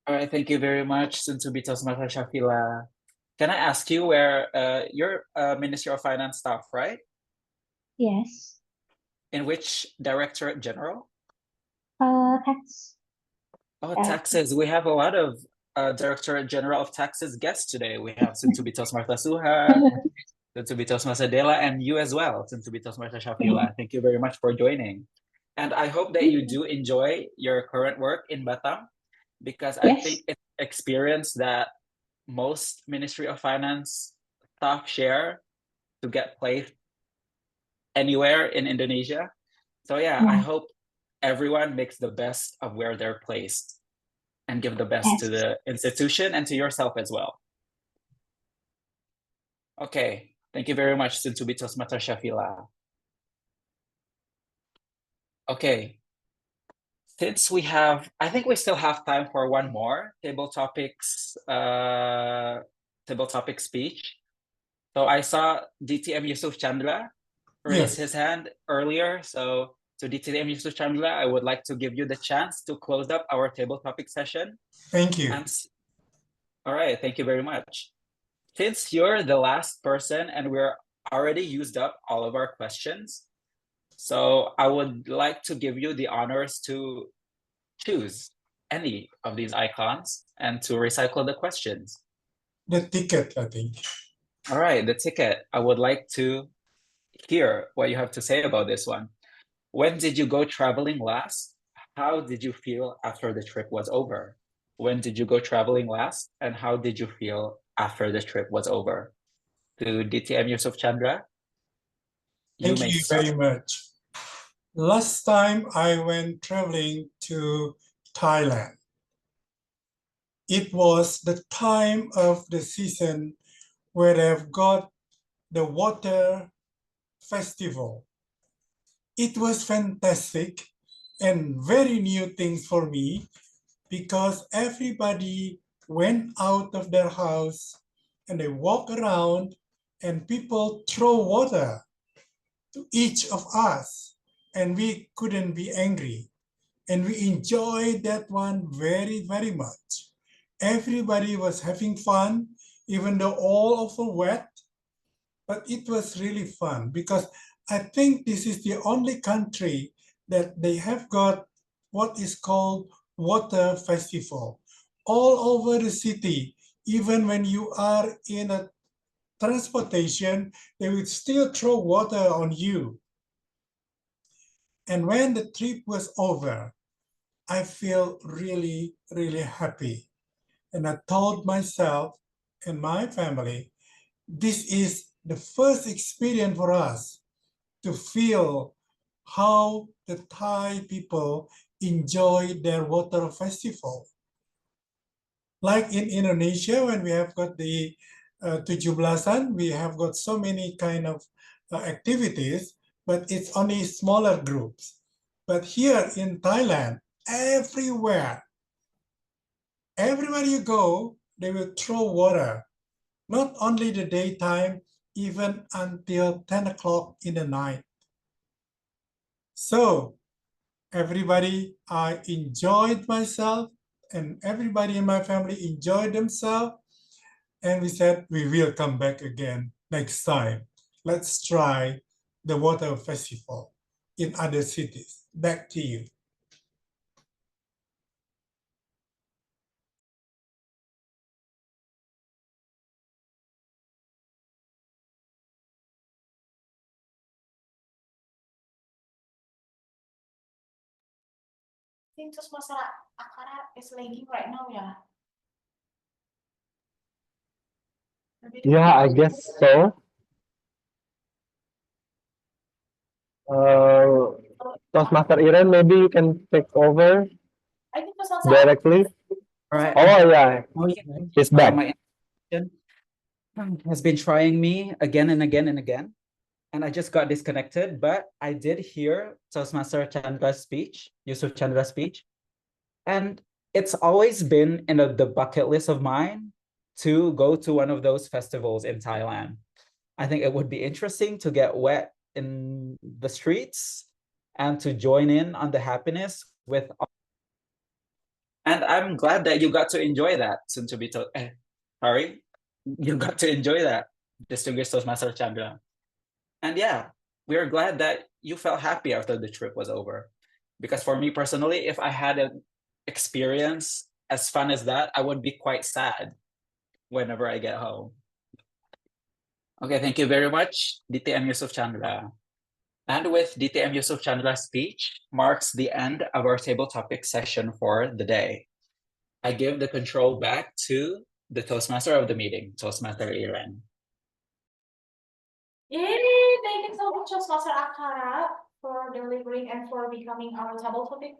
Speaker 4: All right, thank you very much, Soon-to-be Toastmaster Shafila. Can I ask you where you're Ministry of Finance staff, right?
Speaker 10: Yes.
Speaker 4: In which Directorate General?
Speaker 10: Tax.
Speaker 4: Oh,
Speaker 10: Director.
Speaker 4: taxes. We have a lot of Directorate General of Taxes guests today. We have Soon-to-be Toastmaster Suha, Soon-to-be Toastmaster Dela, and you as well, Soon-to-be Toastmaster Shafila. Thank you very much for joining. And I hope that you do enjoy your current work in Batam, because I
Speaker 10: Yes.
Speaker 4: think it's an experience that most Ministry of Finance staff share to get placed anywhere in Indonesia. So yeah, I
Speaker 10: Yeah.
Speaker 4: hope everyone makes the best of where they're placed and give the best to
Speaker 10: Yes.
Speaker 4: the institution and to yourself as well. Okay, thank you very much, Soon-to-be Toastmaster Shafila. Okay, since we have, I think we still have time for one more table topics speech. So I saw DTM Yusuf Chandra raise
Speaker 6: Yes.
Speaker 4: his hand earlier. So to DTM Yusuf Chandra, I would like to give you the chance to close up our table topic session.
Speaker 6: Thank you.
Speaker 4: And all right, thank you very much. Since you're the last person and we're already used up all of our questions, so I would like to give you the honors to choose any of these icons and to recycle the questions.
Speaker 6: The ticket, I think.
Speaker 4: All right, the ticket. I would like to hear what you have to say about this one. When did you go traveling last? How did you feel after the trip was over? When did you go traveling last? And how did you feel after the trip was over? To DTM Yusuf Chandra, you
Speaker 6: Thank
Speaker 4: may
Speaker 6: you
Speaker 4: start.
Speaker 6: very much. Last time I went traveling to Thailand, it was the time of the season where they've got the water festival. It was fantastic and very new things for me because everybody went out of their house and they walk around and people throw water to each of us and we couldn't be angry. And we enjoyed that one very, very much. Everybody was having fun, even though all of them wet, but it was really fun because I think this is the only country that they have got what is called water festival. All over the city, even when you are in a transportation, they will still throw water on you. And when the trip was over, I feel really, really happy. And I told myself and my family, this is the first experience for us to feel how the Thai people enjoy their water festival. Like in Indonesia, when we have got the 17-an, we have got so many kind of activities, but it's only smaller groups. But here in Thailand, everywhere you go, they will throw water. Not only the daytime, even until 10 o'clock in the night. So everybody, I enjoyed myself and everybody in my family enjoyed themselves. And we said, we will come back again next time. Let's try the water festival in other cities. Back to you.
Speaker 1: I think Toastmaster Akara is lagging right now, yeah.
Speaker 2: Yeah, I guess so. Toastmaster Iren, maybe you can take over
Speaker 1: I think Toastmaster
Speaker 2: directly.
Speaker 4: All right.
Speaker 2: Oh yeah,
Speaker 4: Oh, yeah.
Speaker 2: it's back.
Speaker 4: My internet has been trying me again and again and again, and I just got disconnected. But I did hear Toastmaster Chandra's speech, Yusuf Chandra's speech, and it's always been in the bucket list of mine to go to one of those festivals in Thailand. I think it would be interesting to get wet in the streets and to join in on the happiness with all. And And I'm glad that you got to enjoy that, soon to be sorry, you got to enjoy that, distinguished Toastmaster Chandra. And yeah, we are glad that you felt happy after the trip was over. Because for me personally, if I had an experience as fun as that, I would be quite sad whenever I get home. Okay, thank you very much, DTM Yusuf Chandra. And with DTM Yusuf Chandra's speech marks the end of our table topic session for the day. I give the control back to the Toastmaster of the meeting, Toastmaster Iren.
Speaker 1: Yay! Thank you so much, Toastmaster Akara, for delivering and for becoming our table topic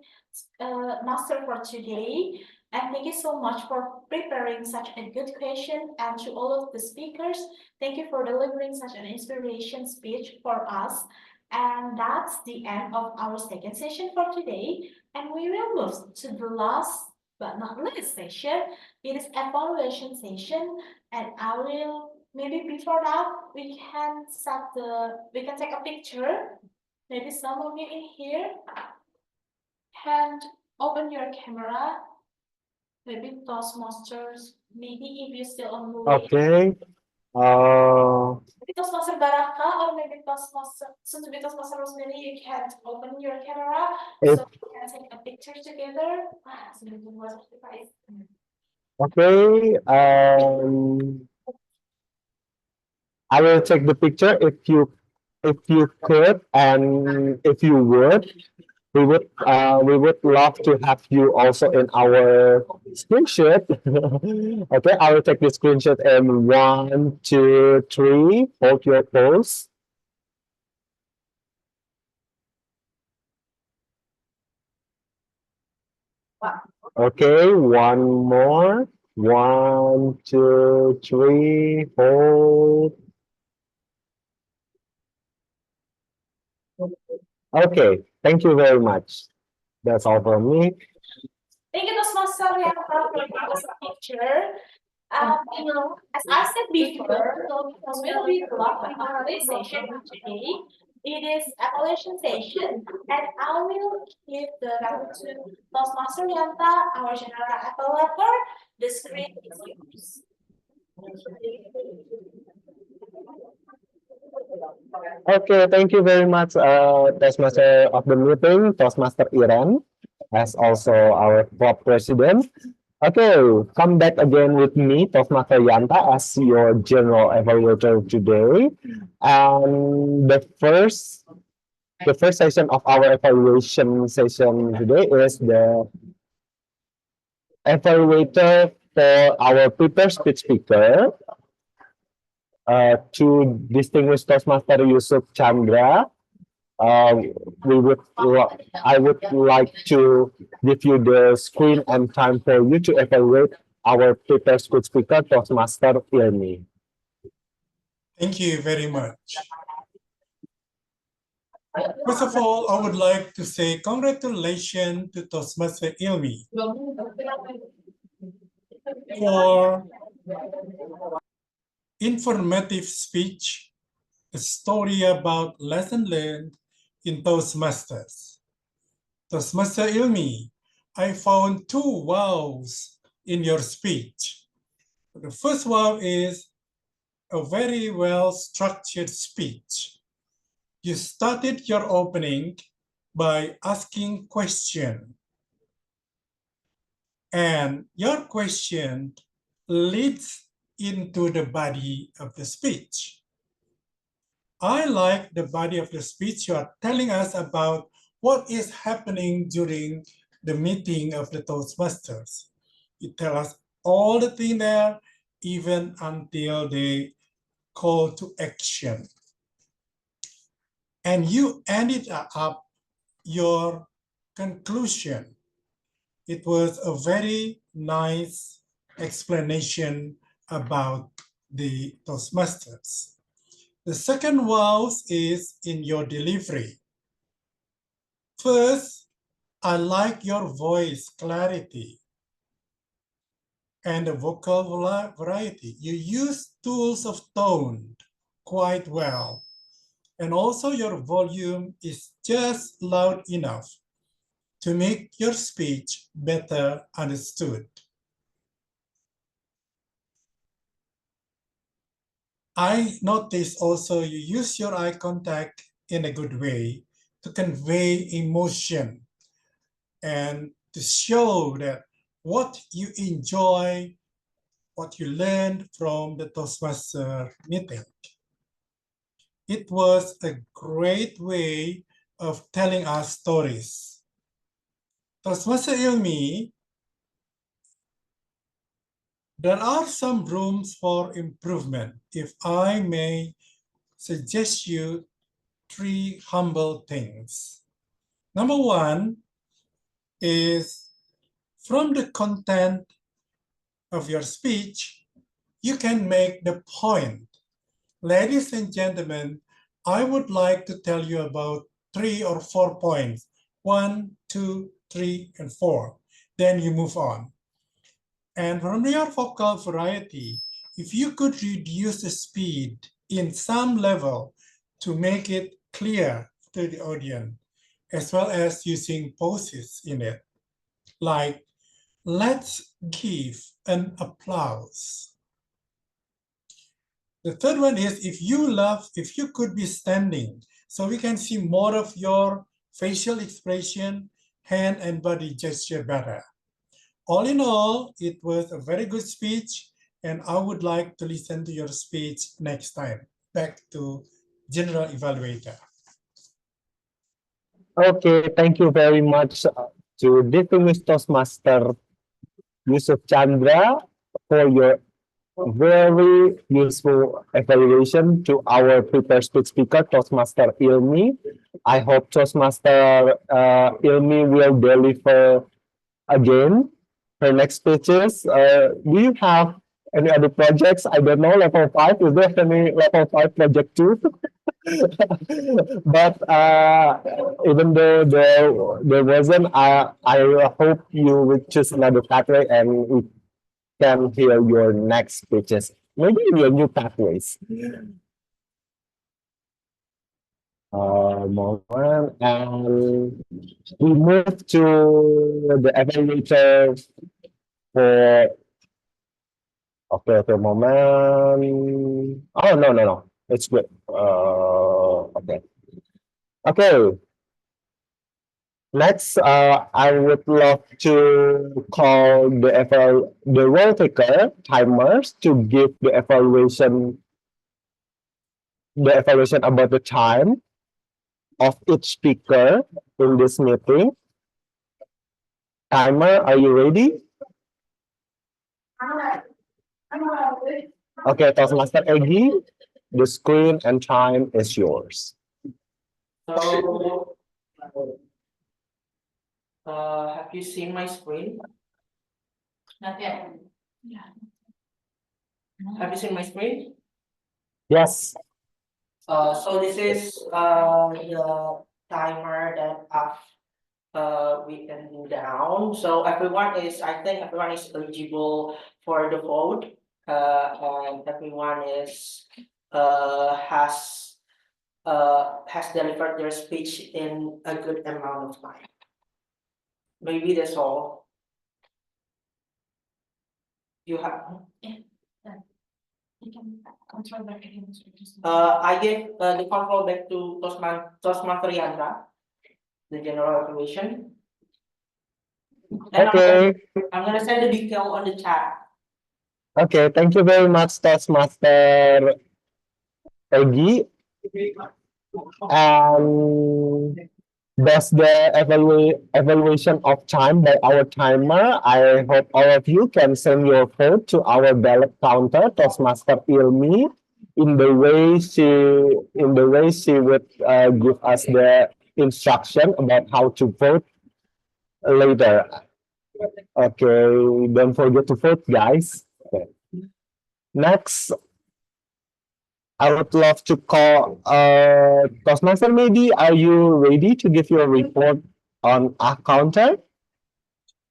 Speaker 1: master for today. And thank you so much for preparing such a good question. And to all of the speakers, thank you for delivering such an inspiration speech for us. And that's the end of our second session for today. And we will move to the last but not least session. It is evaluation session. And I will, maybe before that, we can take a picture. Maybe some of you in here can open your camera. Maybe Toastmasters, maybe if you're still on the way.
Speaker 2: Okay.
Speaker 1: Maybe Toastmaster Baraka or maybe Toastmaster, soon to be Toastmaster Rosemary, you can open your camera
Speaker 2: If,
Speaker 1: so we can take a picture together.
Speaker 2: okay. I will take the picture if you could, and if you would, we would love to have you also in our screenshot. Okay, I will take the screenshot in 1, 2, 3. Hold your pose. Okay, one more. 1, 2, 3. Hold. Okay, thank you very much. That's all from me.
Speaker 1: Thank you, Toastmaster Rihanna, for the picture. As I said before, because we'll be blocking our this session today. It is evaluation session, and I will give the record to Toastmaster Yanta, our general evaluator. The screen is yours.
Speaker 2: Okay, thank you very much, Toastmaster of the meeting, Toastmaster Iren, as also our club president. Okay, come back again with me, Toastmaster Yanta, as your general evaluator today. And the first session of our evaluation session today is the evaluator for our prepared speech speaker. To distinguished Toastmaster Yusuf Chandra, I would like to give you the screen and time for you to evaluate our prepared speech speaker, Toastmaster Ilmi.
Speaker 6: Thank you very much. First of all, I would like to say congratulations to Toastmaster Ilmi for informative speech, a story about lesson learned in Toastmasters. Toastmaster Ilmi, I found 2 wows in your speech. The first wow is a very well-structured speech. You started your opening by asking question. And your question leads into the body of the speech. I like the body of the speech. You are telling us about what is happening during the meeting of the Toastmasters. You tell us all the things there, even until the call to action. And you ended up your conclusion. It was a very nice explanation about the Toastmasters. The second wow is in your delivery. First, I like your voice clarity and the vocal variety. You use tools of tone quite well. And also your volume is just loud enough to make your speech better understood. I notice also you use your eye contact in a good way to convey emotion and to show that what you enjoy, what you learned from the Toastmaster meeting. It was a great way of telling us stories. Toastmaster Ilmi, there are some rooms for improvement. If I may suggest you 3 humble things. Number 1 is from the content of your speech, you can make the point. Ladies and gentlemen, I would like to tell you about 3 or 4 points. 1, 2, 3, and 4. Then you move on. And from your vocal variety, if you could reduce the speed in some level to make it clear to the audience, as well as using pauses in it, like, let's give an applause. The third one is if you could be standing, so we can see more of your facial expression, hand and body gesture better. All in all, it was a very good speech, and I would like to listen to your speech next time. Back to General Evaluator.
Speaker 2: Okay, thank you very much to distinguished Toastmaster Yusuf Chandra for your very useful evaluation to our prepared speech speaker, Toastmaster Ilmi. I hope Toastmaster Ilmi will deliver again her next speeches. Do you have any other projects? I don't know, level 5. Is there any level 5 project too? But even though there wasn't, I hope you will choose another pathway and we can hear your next speeches. Maybe your new pathways. Moment, and we move to the evaluator for. Okay, moment. Oh no, it's good. Okay. Next, I would love to call the role taker timers to give the evaluation about the time of each speaker in this meeting. Timer, are you ready? Okay, Toastmaster Egy, the screen and time is yours.
Speaker 3: So, have you seen my screen?
Speaker 1: Not yet. Yeah.
Speaker 3: Have you seen my screen?
Speaker 2: Yes.
Speaker 3: So this is the timer that I've written down. So I think everyone is eligible for the vote, and everyone is has delivered their speech in a good amount of time. Maybe that's all. You have.
Speaker 1: You can control back again.
Speaker 3: I give the control back to Toastmaster Yandra, the general evaluation. And
Speaker 2: Okay.
Speaker 3: I'm gonna send the detail on the chat.
Speaker 2: Okay, thank you very much, Toastmaster Egy. That's the evaluation of time by our timer. I hope all of you can send your vote to our ballot counter, Toastmaster Ilmi, in the way she would give us the instruction about how to vote later. Okay, don't forget to vote, guys. Okay. Next, I would love to call Toastmaster. Maybe are you ready to give your report on our counter?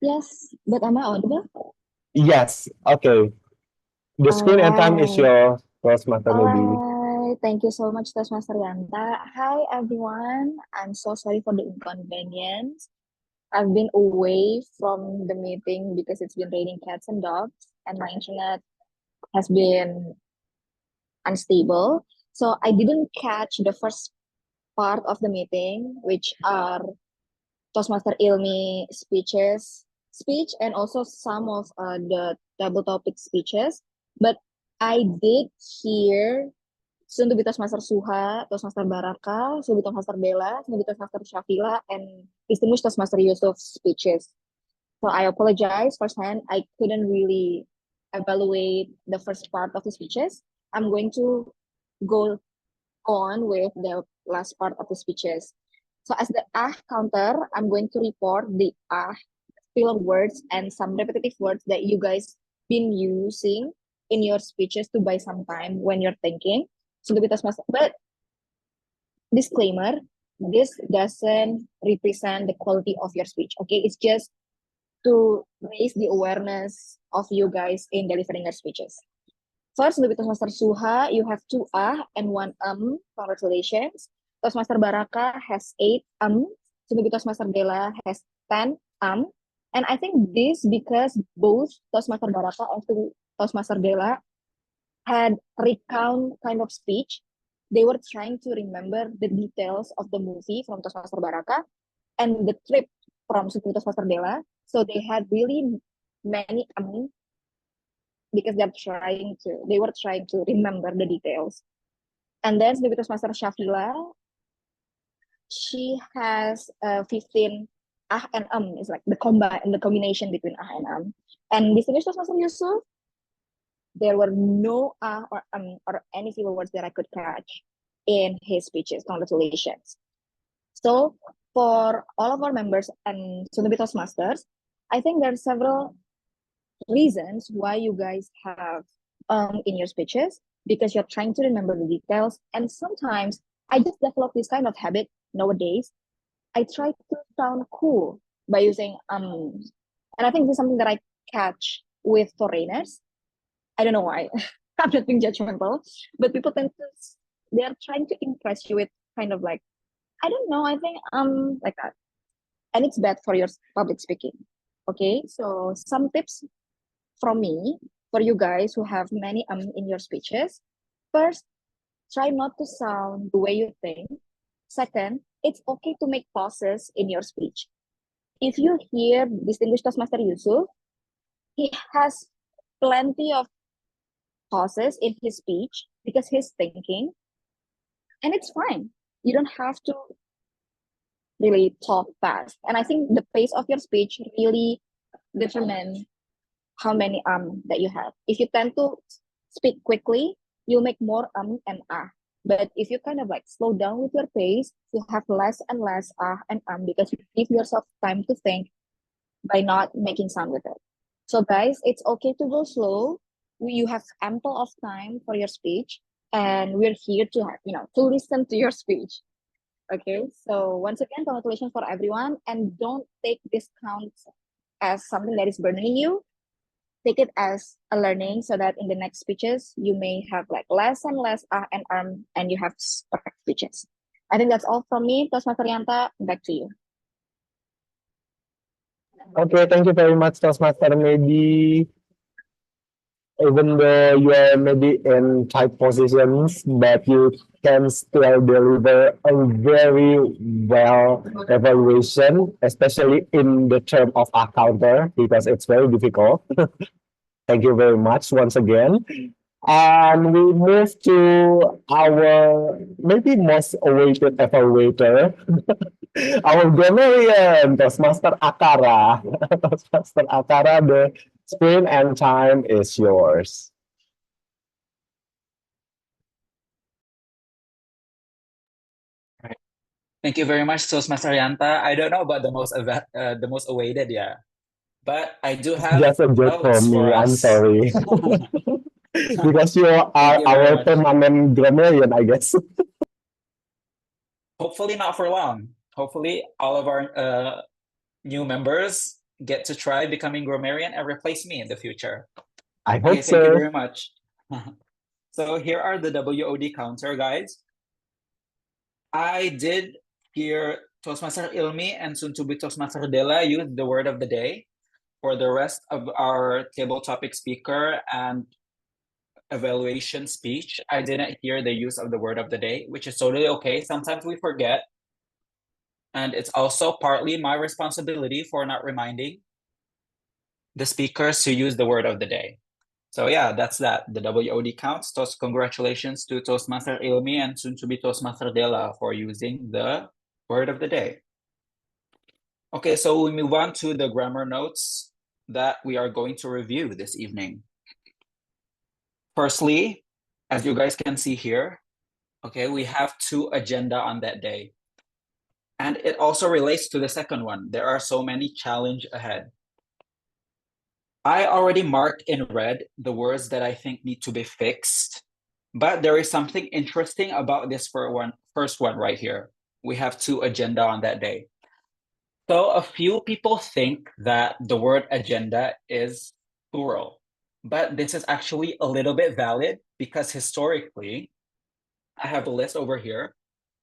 Speaker 10: Yes, but am I audible?
Speaker 2: Yes. Okay. The screen and time is your Toastmaster. Maybe.
Speaker 10: Alright, thank you so much, Toastmaster Yanta. Hi, everyone. I'm so sorry for the inconvenience.
Speaker 11: I've been away from the meeting because it's been raining cats and dogs, and my internet has been unstable. So I didn't catch the first part of the meeting, which are Toastmaster Ilmi speech, and also some of the double topic speeches. But I did hear soon to be Toastmaster Suha, Toastmaster Baraka, soon to be Toastmaster Bella, soon to be Toastmaster Shafila, and distinguished Toastmaster Yusuf's speeches. So I apologize firsthand. I couldn't really evaluate the first part of the speeches. I'm going to go on with the last part of the speeches. So as the counter, I'm going to report the filler words and some repetitive words that you guys been using in your speeches to buy some time when you're thinking. So but disclaimer, this doesn't represent the quality of your speech. Okay, it's just to raise the awareness of you guys in delivering your speeches. First, untuk Toastmaster Suha, you have 2 and 1 Congratulations. Toastmaster Baraka has 8 Untuk Toastmaster Bella has 10 And I think this because both Toastmaster Baraka and Toastmaster Bella had recount kind of speech. They were trying to remember the details of the movie from Toastmaster Baraka and the trip from Toastmaster Bella. So they had really many because they were trying to remember the details. And then Toastmaster Shafila, she has 15 and is like the combination between and And distinguished Toastmaster Yusuf, there were no or any filler words that I could catch in his speeches. Congratulations. So for all of our members and soon-to-be Toastmasters, I think there are several reasons why you guys have in your speeches, because you're trying to remember the details. And sometimes I just developed this kind of habit nowadays. I try to sound cool by using and I think this is something that I catch with foreigners. I don't know why. I'm not being judgmental, but people tend to, they're trying to impress you with kind of like, I don't know, I think like that. And it's bad for your public speaking. Okay, so some tips from me for you guys who have many in your speeches. First, try not to sound the way you think. Second, it's okay to make pauses in your speech. If you hear distinguished Toastmaster Yusuf, he has plenty of pauses in his speech because he's thinking, and it's fine. You don't have to really talk fast. And I think the pace of your speech really determines how many that you have. If you tend to speak quickly, you'll make more and But if you kind of like slow down with your pace, you have less and less and because you give yourself time to think by not making sound with it. So guys, it's okay to go slow. You have ample of time for your speech, and we're here to to listen to your speech. Okay, so once again, congratulations for everyone, and don't take discounts as something that is burdening you. Take it as a learning so that in the next speeches you may have like less and less and you have perfect speeches. I think that's all from me. Toastmaster Yanta, back to you.
Speaker 2: Okay, thank you very much, Toastmaster. Maybe even though you are maybe in tight positions, but you can still deliver a very well evaluation, especially in the term of a counter, because it's very difficult. Thank you very much once again. And we move to our maybe most awaited evaluator, our grammarian, Toastmaster Akara. Toastmaster Akara, the screen and time is yours.
Speaker 4: Thank you very much, Toastmaster Yanta. I don't know about the most awaited, yeah, but I do have
Speaker 2: Just a joke for
Speaker 4: notes
Speaker 2: me.
Speaker 4: for
Speaker 2: I'm
Speaker 4: us.
Speaker 2: sorry. Because you are
Speaker 4: Thank you very
Speaker 2: our
Speaker 4: much.
Speaker 2: permanent grammarian, I guess.
Speaker 4: Hopefully not for long. Hopefully all of our new members get to try becoming grammarian and replace me in the future.
Speaker 2: I
Speaker 4: Okay,
Speaker 2: hope
Speaker 4: thank you
Speaker 2: so.
Speaker 4: very much. So here are the WOD counter, guys. I did hear Toastmaster Ilmi and soon to be Toastmaster Dela use the word of the day. For the rest of our table topic speaker and evaluation speech, I didn't hear the use of the word of the day, which is totally okay. Sometimes we forget. And it's also partly my responsibility for not reminding the speakers to use the word of the day. So yeah, that's that. The WOD counts. Congratulations to Toastmaster Ilmi and soon to be Toastmaster Dela for using the word of the day. Okay, so we move on to the grammar notes that we are going to review this evening. Firstly, as you guys can see here, okay, we have 2 agenda on that day. And it also relates to the second one. There are so many challenge ahead. I already marked in red the words that I think need to be fixed, but there is something interesting about this first one right here. We have 2 agenda on that day. So a few people think that the word agenda is plural, but this is actually a little bit valid because historically, I have a list over here.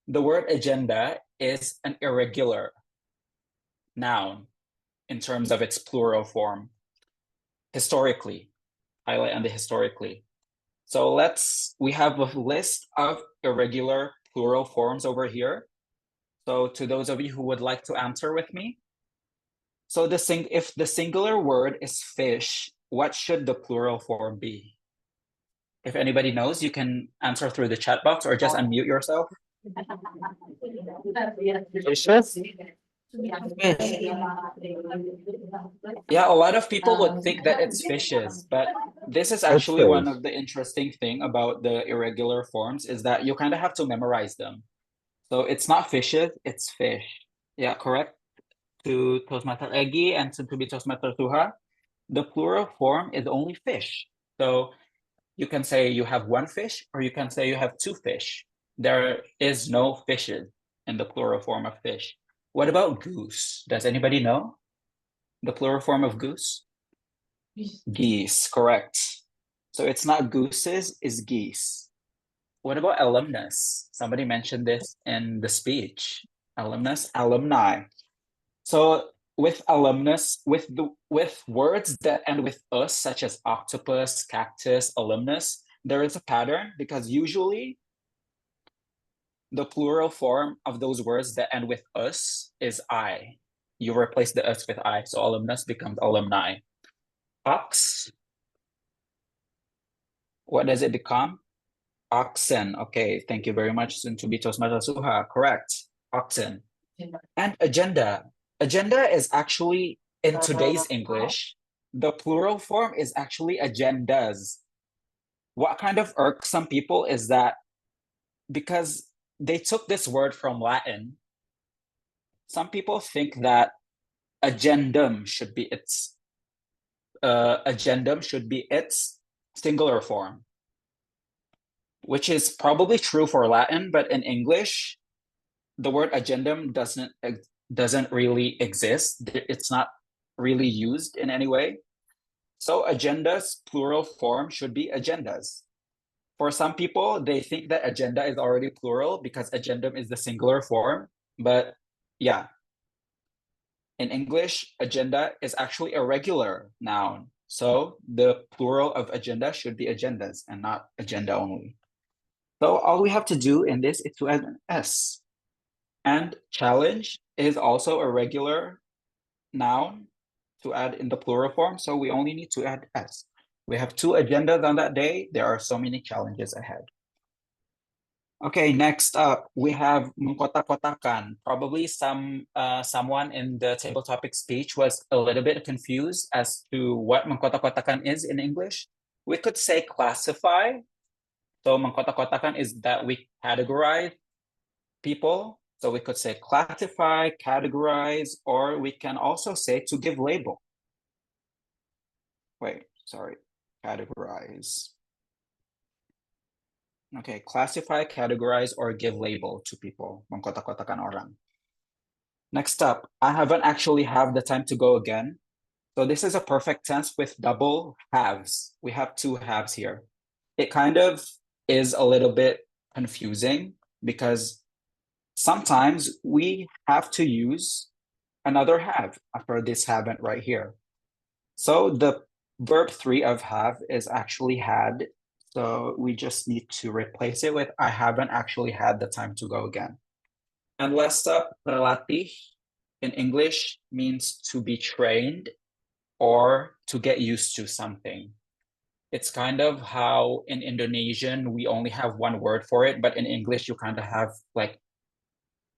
Speaker 4: The word agenda is an irregular noun in terms of its plural form. Historically, highlight on the historically. So we have a list of irregular plural forms over here. So to those of you who would like to answer with me. So if the singular word is fish, what should the plural form be? If anybody knows, you can answer through the chat box or just unmute yourself.
Speaker 2: Fishes?
Speaker 4: Yeah, a lot of people would think that it's fishes, but this is actually one of the interesting thing about the irregular forms is that you kind of have to memorize them. So it's not fishes, it's fish. Yeah, correct. To Toastmaster Egi and to be Toastmaster Suha, the plural form is only fish. So you can say you have 1 fish or you can say you have 2 fish. There is no fishes in the plural form of fish. What about goose? Does anybody know the plural form of goose? Geese, correct. So it's not gooses, it's geese. What about alumnus? Somebody mentioned this in the speech. Alumnus, alumni. So with alumnus, with words that end with us, such as octopus, cactus, alumnus, there is a pattern because usually the plural form of those words that end with us is I. You replace the us with I, so alumnus becomes alumni. Ox, what does it become? Oxen. Okay, thank you very much, soon to be Toastmaster Suha. Correct, oxen. And agenda. Agenda is actually, in today's English, the plural form is actually agendas. What kind of irks some people is that because they took this word from Latin, some people think that agendum should be its singular form, which is probably true for Latin, but in English, the word agendum doesn't really exist. It's not really used in any way. So agendas, plural form should be agendas. For some people, they think that agenda is already plural because agendum is the singular form. But yeah, in English, agenda is actually a regular noun. So the plural of agenda should be agendas and not agenda only. So all we have to do in this is to add an S. And challenge is also a regular noun to add in the plural form. So we only need to add S. We have 2 agendas on that day. There are so many challenges ahead. Okay, next up, we have mengkotak-kotakan. Probably someone in the table topic speech was a little bit confused as to what mengkotak-kotakan is in English. We could say classify. So mengkotak-kotakan is that we categorize people. So we could say classify, categorize, or we can also say to give label. Wait, sorry, categorize. Okay, classify, categorize, or give label to people. Mengkotak-kotakan orang. Next up, I haven't actually have the time to go again. So this is a perfect tense with double halves. We have 2 halves here. It kind of is a little bit confusing because Sometimes we have to use another have after this haven't right here. So the verb 3 of have is actually had. So we just need to replace it with I haven't actually had the time to go again. And last up, latih in English means to be trained or to get used to something. It's kind of how in Indonesian we only have one word for it, but in English you kind of have like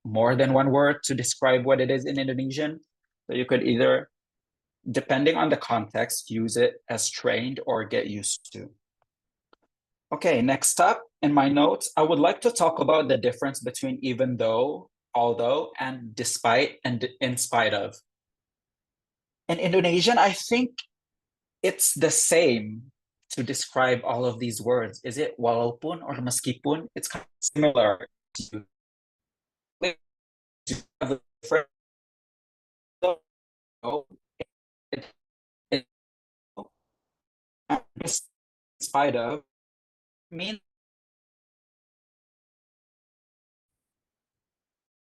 Speaker 4: more than one word to describe what it is in Indonesian. So you could either, depending on the context, use it as trained or get used to. Okay, next up in my notes, I would like to talk about the difference between even though, although, and despite and in spite of. In Indonesian, I think it's the same to describe all of these words. Is it walaupun or meskipun? It's kind of similar to have a different in spite of mean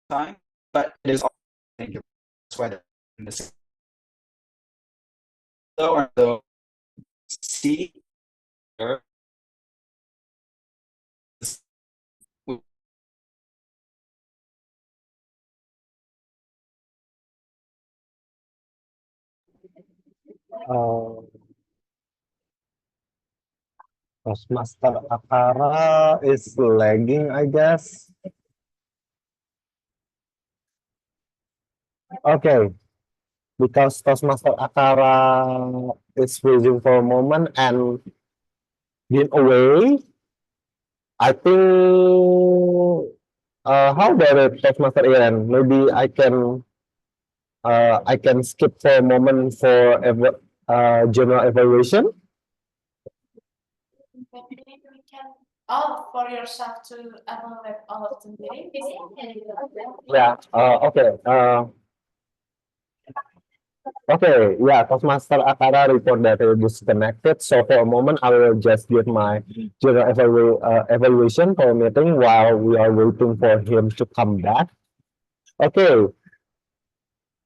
Speaker 4: time, but it is also dangerous. That's why in this or the see here
Speaker 2: Toastmaster Akara is lagging, I guess. Okay, because Toastmaster Akara is freezing for a moment and been away, I think. How about it, Toastmaster Ian? Maybe I can skip for a moment for general evaluation.
Speaker 1: Maybe we can for yourself to evaluate all of the meetings.
Speaker 2: Yeah. Okay. Okay. Yeah. Toastmaster Akara report that it is disconnected. So for a moment, I will just give my general evaluation for a meeting while we are waiting for him to come back. Okay.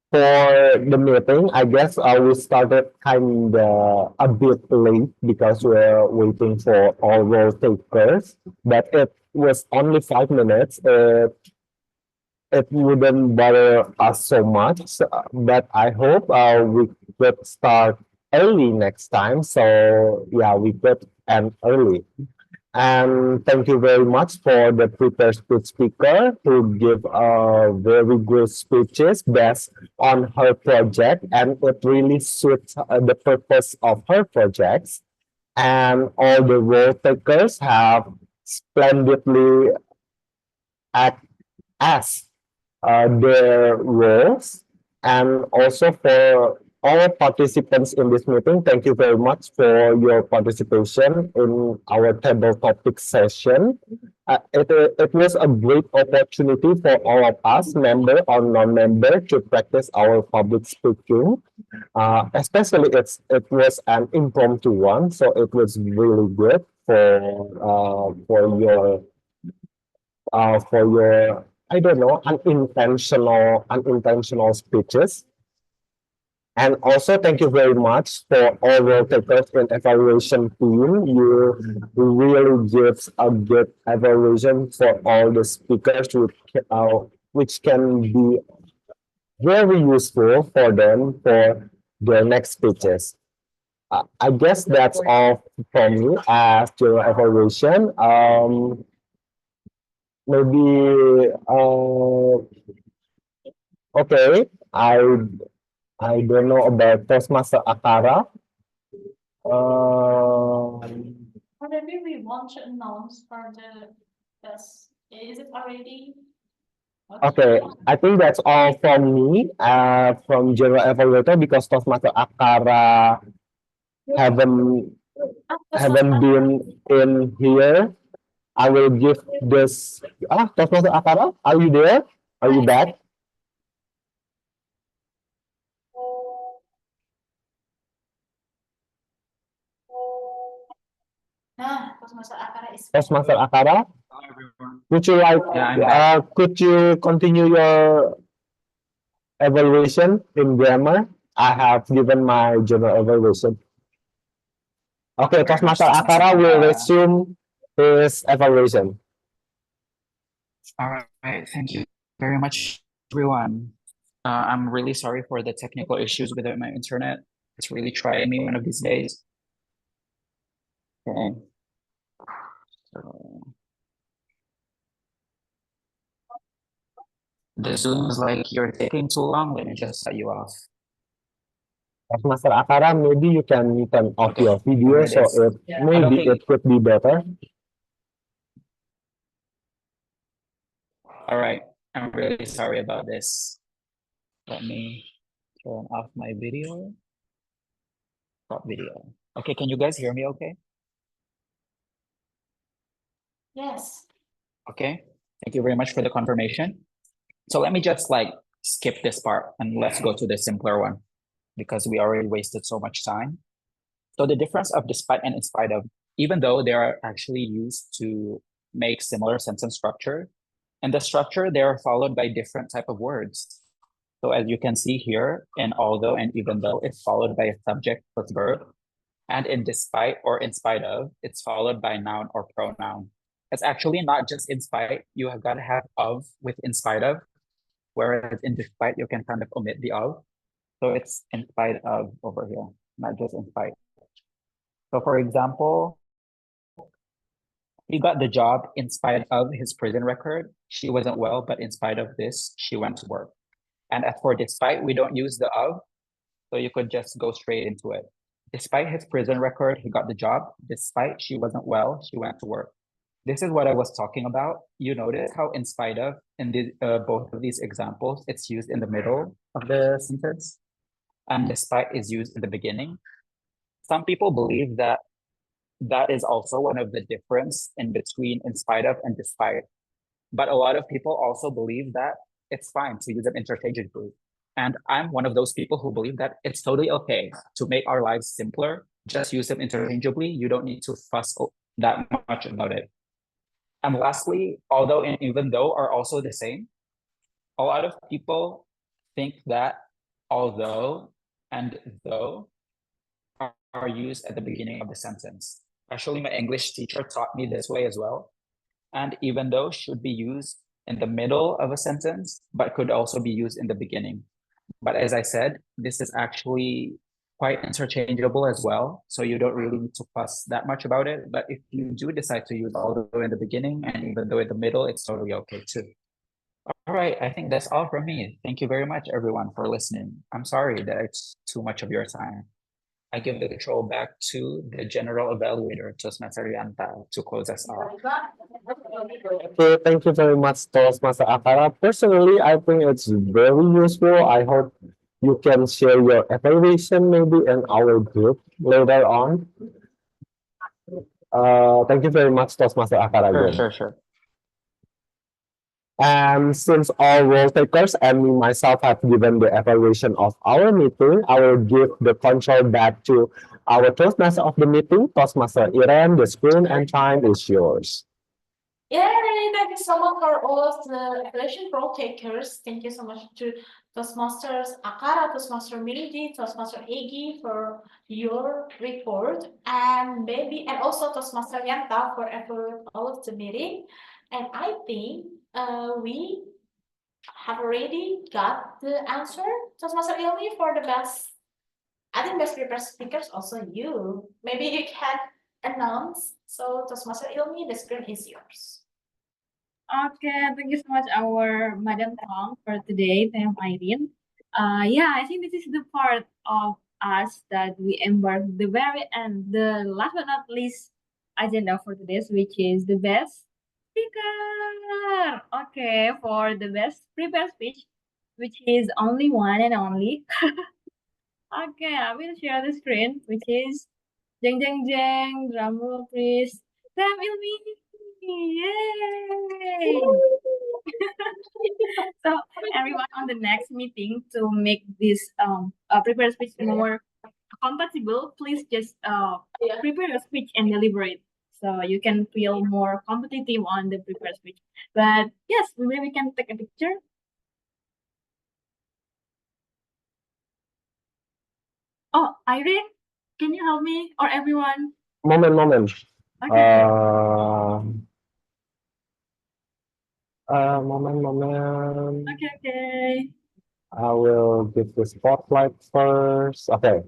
Speaker 2: For the meeting, I guess we started kind of a bit late because we're waiting for all role takers, but it was only 5 minutes. It wouldn't bother us so much, but I hope we could start early next time. So yeah, we could end early. And thank you very much for the prepared speech speaker who give very good speeches based on her project, and it really suits the purpose of her projects. And all the role takers have splendidly act as their roles. And also for all participants in this meeting, thank you very much for your participation in our table topic session. It was a great opportunity for all of us, member or non-member, to practice our public speaking. Especially it was an impromptu one, so it was really good for your I don't know unintentional speeches. And also thank you very much for all the takers in evaluation team. You really gives a good evaluation for all the speakers which can be very useful for them for their next speeches. I guess that's all from me as your evaluation. Maybe okay. I don't know about Toastmaster Akara.
Speaker 1: Or maybe we want to announce for the test. Is it already?
Speaker 2: Okay, I think that's all from me. From General Evaluator, because Toastmaster Akara haven't been in here. I will give this. Toastmaster Akara, are you there? Are you back?
Speaker 1: Toastmaster Akara is.
Speaker 2: Toastmaster Akara.
Speaker 4: Hello, everyone.
Speaker 2: Would you like,
Speaker 4: Yeah, I'm back.
Speaker 2: could you continue your evaluation in grammar? I have given my general evaluation. Okay,
Speaker 4: Very much,
Speaker 2: Toastmaster
Speaker 4: Toastmaster.
Speaker 2: Akara will resume his evaluation.
Speaker 4: All right, thank you very much, everyone. I'm really sorry for the technical issues with my internet. It's really trying me one of these days. Okay. So the Zoom is like, you're taking too long. Let me just cut you off.
Speaker 2: Toastmaster Akara, maybe you can turn off
Speaker 4: Okay,
Speaker 2: your video
Speaker 4: it
Speaker 2: so
Speaker 4: is.
Speaker 2: it maybe
Speaker 4: Okay.
Speaker 2: it could be better.
Speaker 4: All right, I'm really sorry about this. Let me turn off my video. Stop video. Okay, can you guys hear me okay?
Speaker 1: Yes.
Speaker 4: Okay, thank you very much for the confirmation. So let me just like skip this part and let's go to the simpler one because we already wasted so much time. So the difference of despite and in spite of, even though they are actually used to make similar sentence structure, and the structure they are followed by different type of words. So as you can see here, in although and even though, it's followed by a subject plus verb. And in despite or in spite of, it's followed by noun or pronoun. It's actually not just in spite, you have got to have of with in spite of, whereas in despite, you can kind of omit the of. So it's in spite of over here, not just in spite. So for example, he got the job in spite of his prison record. She wasn't well, but in spite of this, she went to work. And as for despite, we don't use the of, so you could just go straight into it. Despite his prison record, he got the job. Despite she wasn't well, she went to work. This is what I was talking about. You notice how in spite of, in both of these examples, it's used in the middle of the sentence, and despite is used in the beginning. Some people believe that that is also one of the difference in between in spite of and despite. But a lot of people also believe that it's fine to use them interchangeably. And I'm one of those people who believe that it's totally okay to make our lives simpler. Just use them interchangeably. You don't need to fuss that much about it. And lastly, although and even though are also the same, a lot of people think that although and though are used at the beginning of the sentence. Actually, my English teacher taught me this way as well. And even though should be used in the middle of a sentence, but could also be used in the beginning. But as I said, this is actually quite interchangeable as well. So you don't really need to fuss that much about it. But if you do decide to use although in the beginning and even though in the middle, it's totally okay too. All right, I think that's all from me. Thank you very much, everyone, for listening. I'm sorry that it's too much of your time. I give the control back to the general evaluator, Toastmaster Rianta, to close us off.
Speaker 2: Okay, thank you very much, Toastmaster Akara. Personally, I think it's very useful. I hope you can share your evaluation maybe in our group later on. Thank you very much, Toastmaster Akara again.
Speaker 4: Sure.
Speaker 2: And since all role takers and me myself have given the evaluation of our meeting, I will give the control back to our Toastmaster of the meeting, Toastmaster Iren. The screen and time is yours.
Speaker 1: Yay! Thank you so much for all of the evaluation role takers. Thank you so much to Toastmasters Akara, Toastmaster Mildy, Toastmaster Egi for your report, and also Toastmaster Yanta for all of the meeting. And I think we have already got the answer, Toastmaster Ilmi, for the best. I think best prepared speakers also you. Maybe you can announce. So Toastmaster Ilmi, the screen is yours.
Speaker 5: Okay, thank you so much, our Madam Tong, for today. Thank Irene. Yeah, I think this is the part of us that we embark the very end, the last but not least agenda for today, which is the best speaker. Okay, for the best prepared speech, which is only one and only. Okay, I will share the screen, which is jeng jeng jeng, drum roll please. Sam Ilmi, yay! So everyone on the next meeting to make this prepare speech more compatible, please just prepare a speech and deliver it. So you can feel more competitive on the prepared speech. But yes, maybe we can take a picture. Oh, Irene, can you help me or everyone?
Speaker 2: Moment.
Speaker 5: Okay.
Speaker 2: Moment.
Speaker 5: Okay.
Speaker 2: I will give the spotlight first. Okay.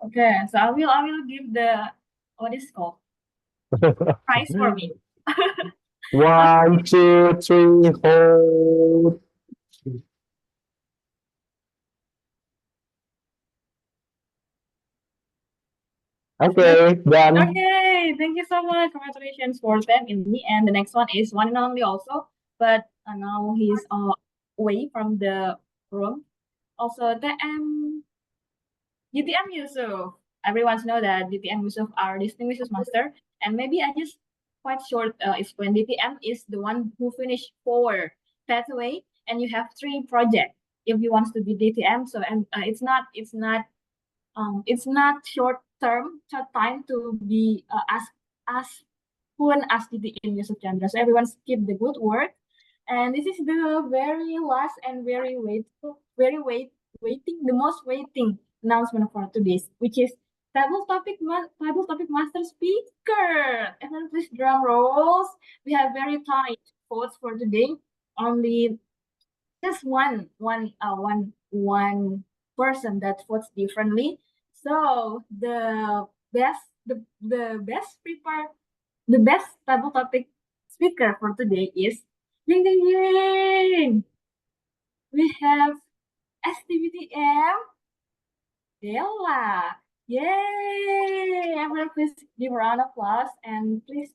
Speaker 5: Okay, so I will give the what is called prize for me.
Speaker 2: 1, 2, 3, hold. Okay, done.
Speaker 5: Okay, thank you so much. Congratulations for them in me. And the next one is one and only also, but now he's away from the room. Also, DTM Yusuf. Everyone know that DTM Yusuf are distinguished master, and maybe I just quite short explain. DTM is the one who finished 4 pathway, and you have 3 projects if you want to be DTM. So and it's not short time to be as fluent as DTM Yusuf Chandra. So everyone keep the good work. And this is the very last and the most waiting announcement for today, which is table topic master speaker. And then please drum rolls. We have very tight votes for today. Only just one person that votes differently. So the best table topic speaker for today is ding ding ding. We have STBTM Della. Yay! Everyone please give a round of applause and please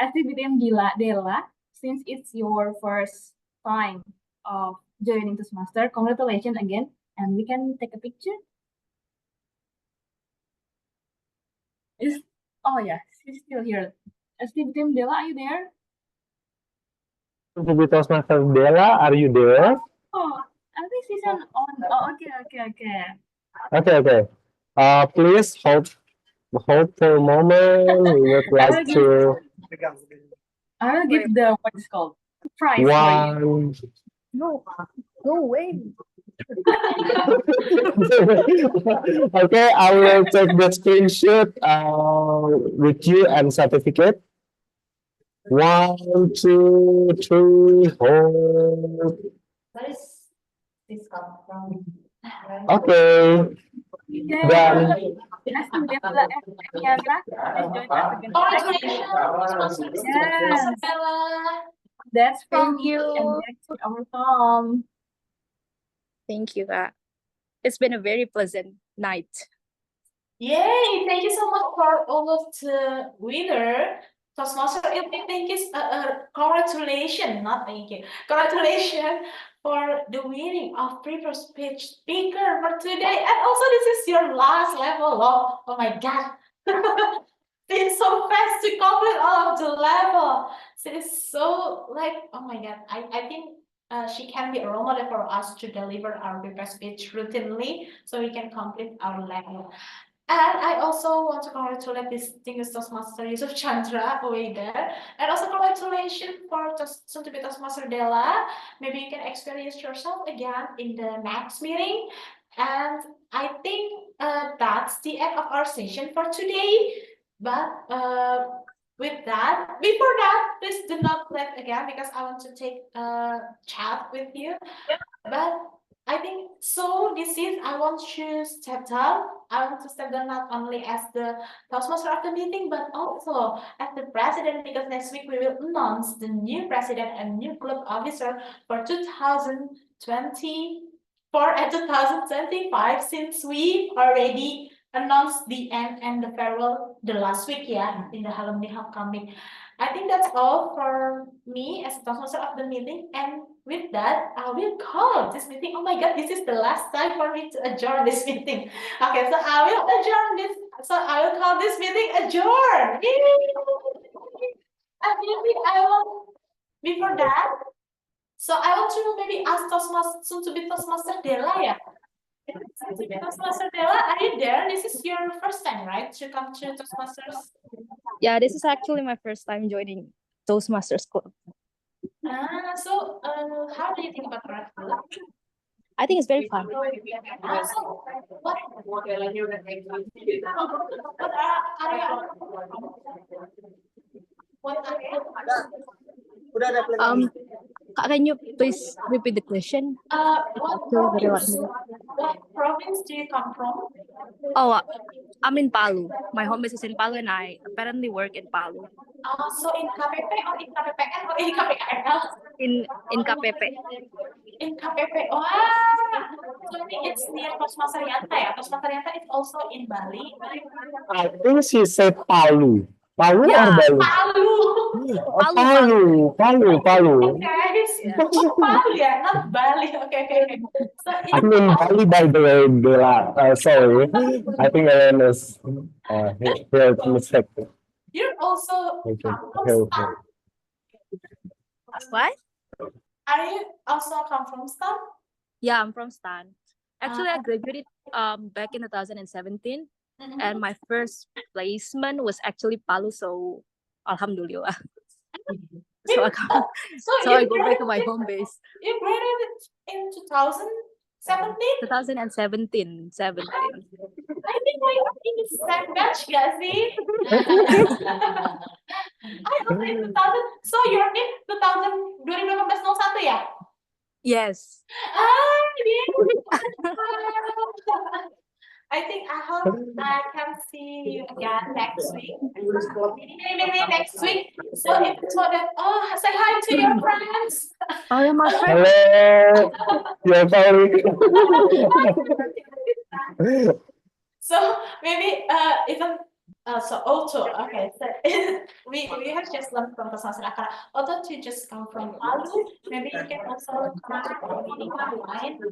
Speaker 5: STBTM Della, since it's your first time of joining Toastmasters, congratulations again, and we can take a picture. Oh yeah, she's still here. STBTM Della, are you there?
Speaker 2: Toastmasters Della, are you there?
Speaker 5: Oh, I think she's on. Oh, okay.
Speaker 2: Okay. Please hold for a moment. We would like to.
Speaker 5: I will give the what is called prize for you.
Speaker 11: No way.
Speaker 2: Okay, I will take the screenshot with you and certificate. 1, 2, 3, hold.
Speaker 7: Where is this come from?
Speaker 2: Okay. Done.
Speaker 5: That's
Speaker 11: Thank you.
Speaker 5: And that's our Tom.
Speaker 11: Thank you, Kak. It's been a very pleasant night.
Speaker 1: Yay! Thank you so much for all of the winner. Toastmaster, I think it's congratulations, not thank you. Congratulations for the winning of previous speech speaker for today. And also this is your last level. Oh my God. It's so fast to complete all of the level. So it's so like, oh my God. I think she can be a role model for us to deliver our prepared speech routinely so we can complete our level. And I also want to congratulate distinguished Toastmaster Yusuf Chandra away there. And also congratulations for soon-to-be Toastmaster Della. Maybe you can experience yourself again in the next meeting. And I think that's the end of our session for today. But with that, before that, please do not click again because I want to take a chat with you. But I think so. This is I want to step down. I want to step down not only as the Toastmaster of the meeting, but also as the president, because next week we will announce the new president and new club officer for 2024 and 2025, since we already announced the end and the farewell the last week, in the alumni homecoming. I think that's all for me as Toastmaster of the meeting, and with that, I will call this meeting. Oh my God, this is the last time for me to adjourn this meeting. Okay, so I will adjourn this. So I will call this meeting adjourned. And maybe I will, before that, so I want to maybe ask Toastmaster, soon to be Toastmaster Della, Toastmaster Della, are you there? This is your first time, right, to come to Toastmasters?
Speaker 9: Yeah, this is actually my first time joining Toastmasters Club.
Speaker 1: So how do you think about Red Bull?
Speaker 9: I think it's very fun.
Speaker 1: So what are you? What are
Speaker 9: Kak, can you please repeat the question?
Speaker 1: what province do you come from?
Speaker 9: Oh, I'm in Palu. My home base is in Palu, and I apparently work in Palu.
Speaker 1: So in KPP or in KPPN or in KPKL?
Speaker 9: In KPP.
Speaker 1: In KPP. Wah, so ini it's near Toastmaster Yanta ya. Toastmaster Yanta is also in Bali.
Speaker 2: I think she said Palu. Palu or
Speaker 9: Yeah.
Speaker 2: Bali?
Speaker 1: Palu.
Speaker 2: Oh, Palu.
Speaker 1: Guys,
Speaker 9: Yeah.
Speaker 1: oh Palu ya, not Bali. Okay. So
Speaker 2: I mean Bali, by the way, Bella. Sorry, I think Ellen is here to mistake.
Speaker 1: you're also
Speaker 2: Okay.
Speaker 1: from Stan.
Speaker 9: What?
Speaker 1: Are you also come from Stan?
Speaker 9: Yeah, I'm from Stan. Actually, I graduated back in 2017, and my first placement was actually Palu. So, alhamdulillah. So I go back to my home base.
Speaker 1: You graduated in 2017?
Speaker 9: 2017.
Speaker 1: I think we are in the same batch, gak sih? I also in 2000. So you're in 2018 ya?
Speaker 9: Yes.
Speaker 1: I think I hope I can see you again next week. Maybe next week. So that say hi to your friends.
Speaker 9: Oh, yeah, my friend.
Speaker 2: Hello, you're Bali.
Speaker 1: So maybe even so also okay. So we have just learned from Toastmasters Akara. Although you just come from Palu, maybe you can also come to the meeting online.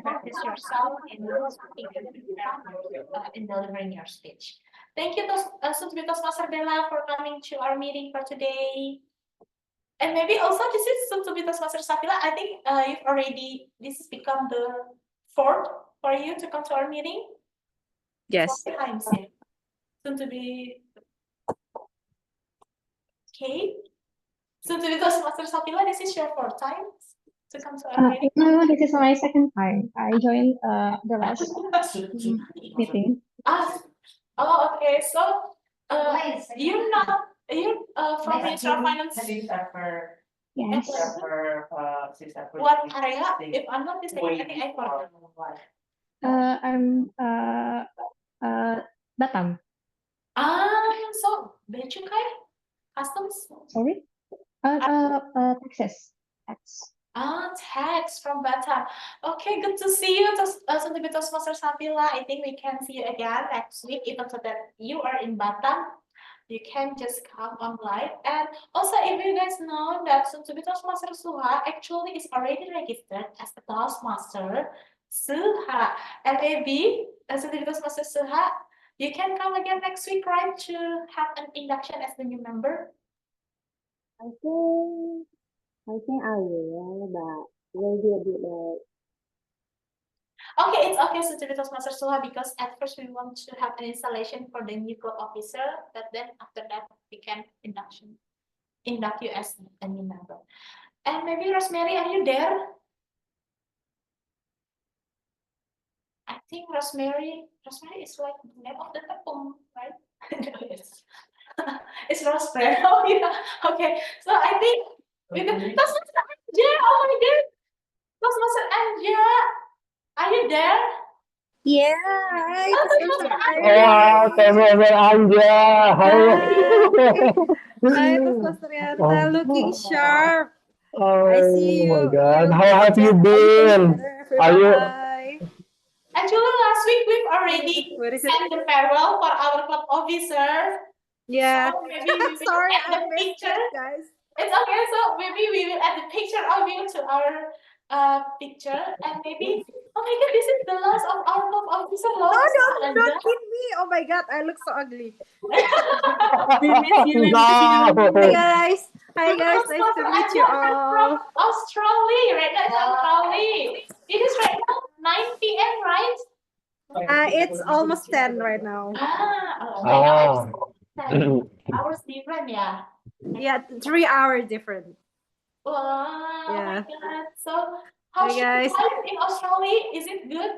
Speaker 1: Practice yourself in speaking in delivering your speech. Thank you, Toastmaster Bella, for coming to our meeting for today. And maybe also this is soon to be Toastmaster Safila. I think you've already this has become the fourth for you to come to our meeting.
Speaker 9: Yes.
Speaker 1: 4 times, yeah. Soon to be okay. Soon to be Toastmaster Safila. This is your 4th time to come to our meeting.
Speaker 10: No, this is my second time. I joined the last meeting.
Speaker 1: Oh, okay. So you're not from Ministry of Finance.
Speaker 10: Yes.
Speaker 1: What area? If I'm not mistaken, I think I forgot.
Speaker 10: I'm Batam.
Speaker 1: So Bea Cukai, customs.
Speaker 10: Sorry. Taxes. Tax.
Speaker 1: Tax from Batam. Okay, good to see you, Toastmaster Safila. I think we can see you again next week, even so that you are in Batam. You can just come online. And also, if you guys know that Toastmaster Suha actually is already registered as a Toastmaster Suha. And maybe as a Toastmaster Suha, you can come again next week, right, to have an induction as the new member?
Speaker 11: I think I will, but maybe a bit late.
Speaker 1: Okay, it's okay, Toastmaster Suha, because at first we want to have an installation for the new club officer, but then after that we can induct you as a new member. And maybe Rosemary, are you there? I think Rosemary is like the name of the tepung, right? It's Rosemary. Oh yeah. Okay. So I think we can Toastmaster Anja. Oh my god. Toastmaster Anja. Are you there?
Speaker 11: Yeah,
Speaker 2: Oh, Toastmaster Anja.
Speaker 11: Hi, Toastmaster Yanta, looking sharp.
Speaker 2: Oh
Speaker 11: I see you.
Speaker 2: my God, how have you been? Are you?
Speaker 1: Actually, last week we've already sent the farewell for our club officer.
Speaker 11: Yeah.
Speaker 1: So maybe we will
Speaker 11: Sorry,
Speaker 1: add
Speaker 11: I
Speaker 1: the
Speaker 11: missed
Speaker 1: picture.
Speaker 11: it, guys.
Speaker 1: It's okay. So maybe we will add the picture of you to our picture, and maybe oh my god, this is the last of our club officer.
Speaker 11: No, don't kid me. Oh my god, I look so ugly.
Speaker 1: We miss you.
Speaker 11: Hi guys, nice to meet you all.
Speaker 1: From Australia, right now it's Australia. It is right now 9 p.m. right?
Speaker 11: It's almost 10 right now.
Speaker 1: Okay, now it's Ours different, yeah.
Speaker 12: Yeah, 3 hours different.
Speaker 1: Wow, oh my
Speaker 12: Yeah.
Speaker 1: God. So, how's
Speaker 12: Hey
Speaker 1: your
Speaker 12: guys.
Speaker 1: life in Australia? Is it good?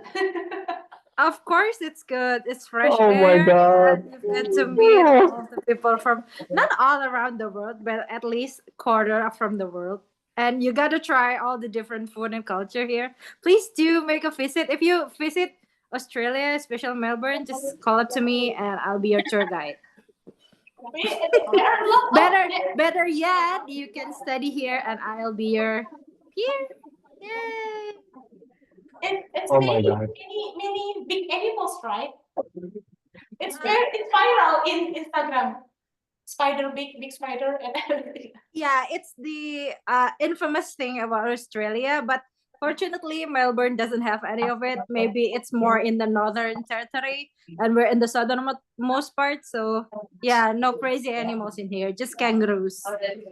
Speaker 12: Of course, it's good. It's fresh
Speaker 2: Oh my
Speaker 12: air,
Speaker 2: God.
Speaker 12: and you get to meet all of the people from not all around the world, but at least quarter from the world. And you got to try all the different food and culture here. Please do make a visit. If you visit Australia, especially Melbourne, just call up to me, and I'll be your tour guide.
Speaker 1: There are a lot of
Speaker 12: Better yet, you can study here, and I'll be your peer. Yay!
Speaker 1: it's
Speaker 2: Oh my
Speaker 1: many,
Speaker 2: God.
Speaker 1: many big animals, right? It's viral in Instagram. Spider, big spider, and everything.
Speaker 12: Yeah, it's the infamous thing about Australia, but fortunately, Melbourne doesn't have any of it. Maybe it's more in the northern territory, and we're in the southernmost part. So yeah, no crazy animals in here, just kangaroos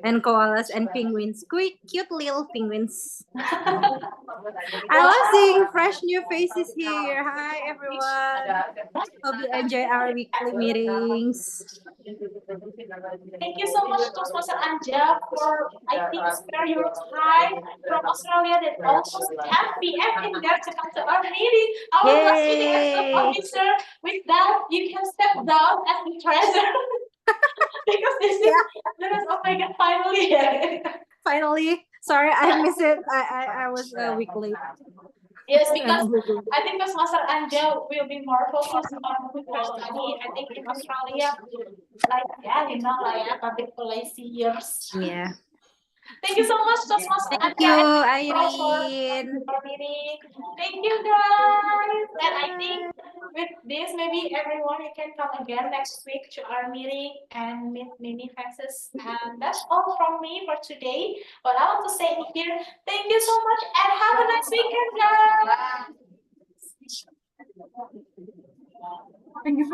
Speaker 12: and koalas and penguins, cute little penguins. I love seeing fresh new faces here. Hi everyone. Hope you enjoy our weekly meetings.
Speaker 1: Thank you so much, Toastmaster Anja, for I think spare your time from Australia that almost 10 p.m. in there to come to our meeting, our last meeting as an
Speaker 12: Yay!
Speaker 1: officer. With that, you can step down as the treasurer because this is oh my God, finally.
Speaker 12: Finally, sorry, I missed it. I was a week late.
Speaker 1: Yes, because I think Toastmaster Anja will be more focused on her study. I think in Australia, like public policy years.
Speaker 12: Yeah.
Speaker 1: Thank you so much, Toastmaster
Speaker 12: Thank
Speaker 1: Anja,
Speaker 12: you,
Speaker 1: and thanks for
Speaker 12: Irene.
Speaker 1: our meeting. Thank you, guys. And I think with this, maybe everyone you can come again next week to our meeting and meet many faces. And that's all from me for today. What I want to say here, thank you so much and have a nice weekend, guys.
Speaker 12: Thank you.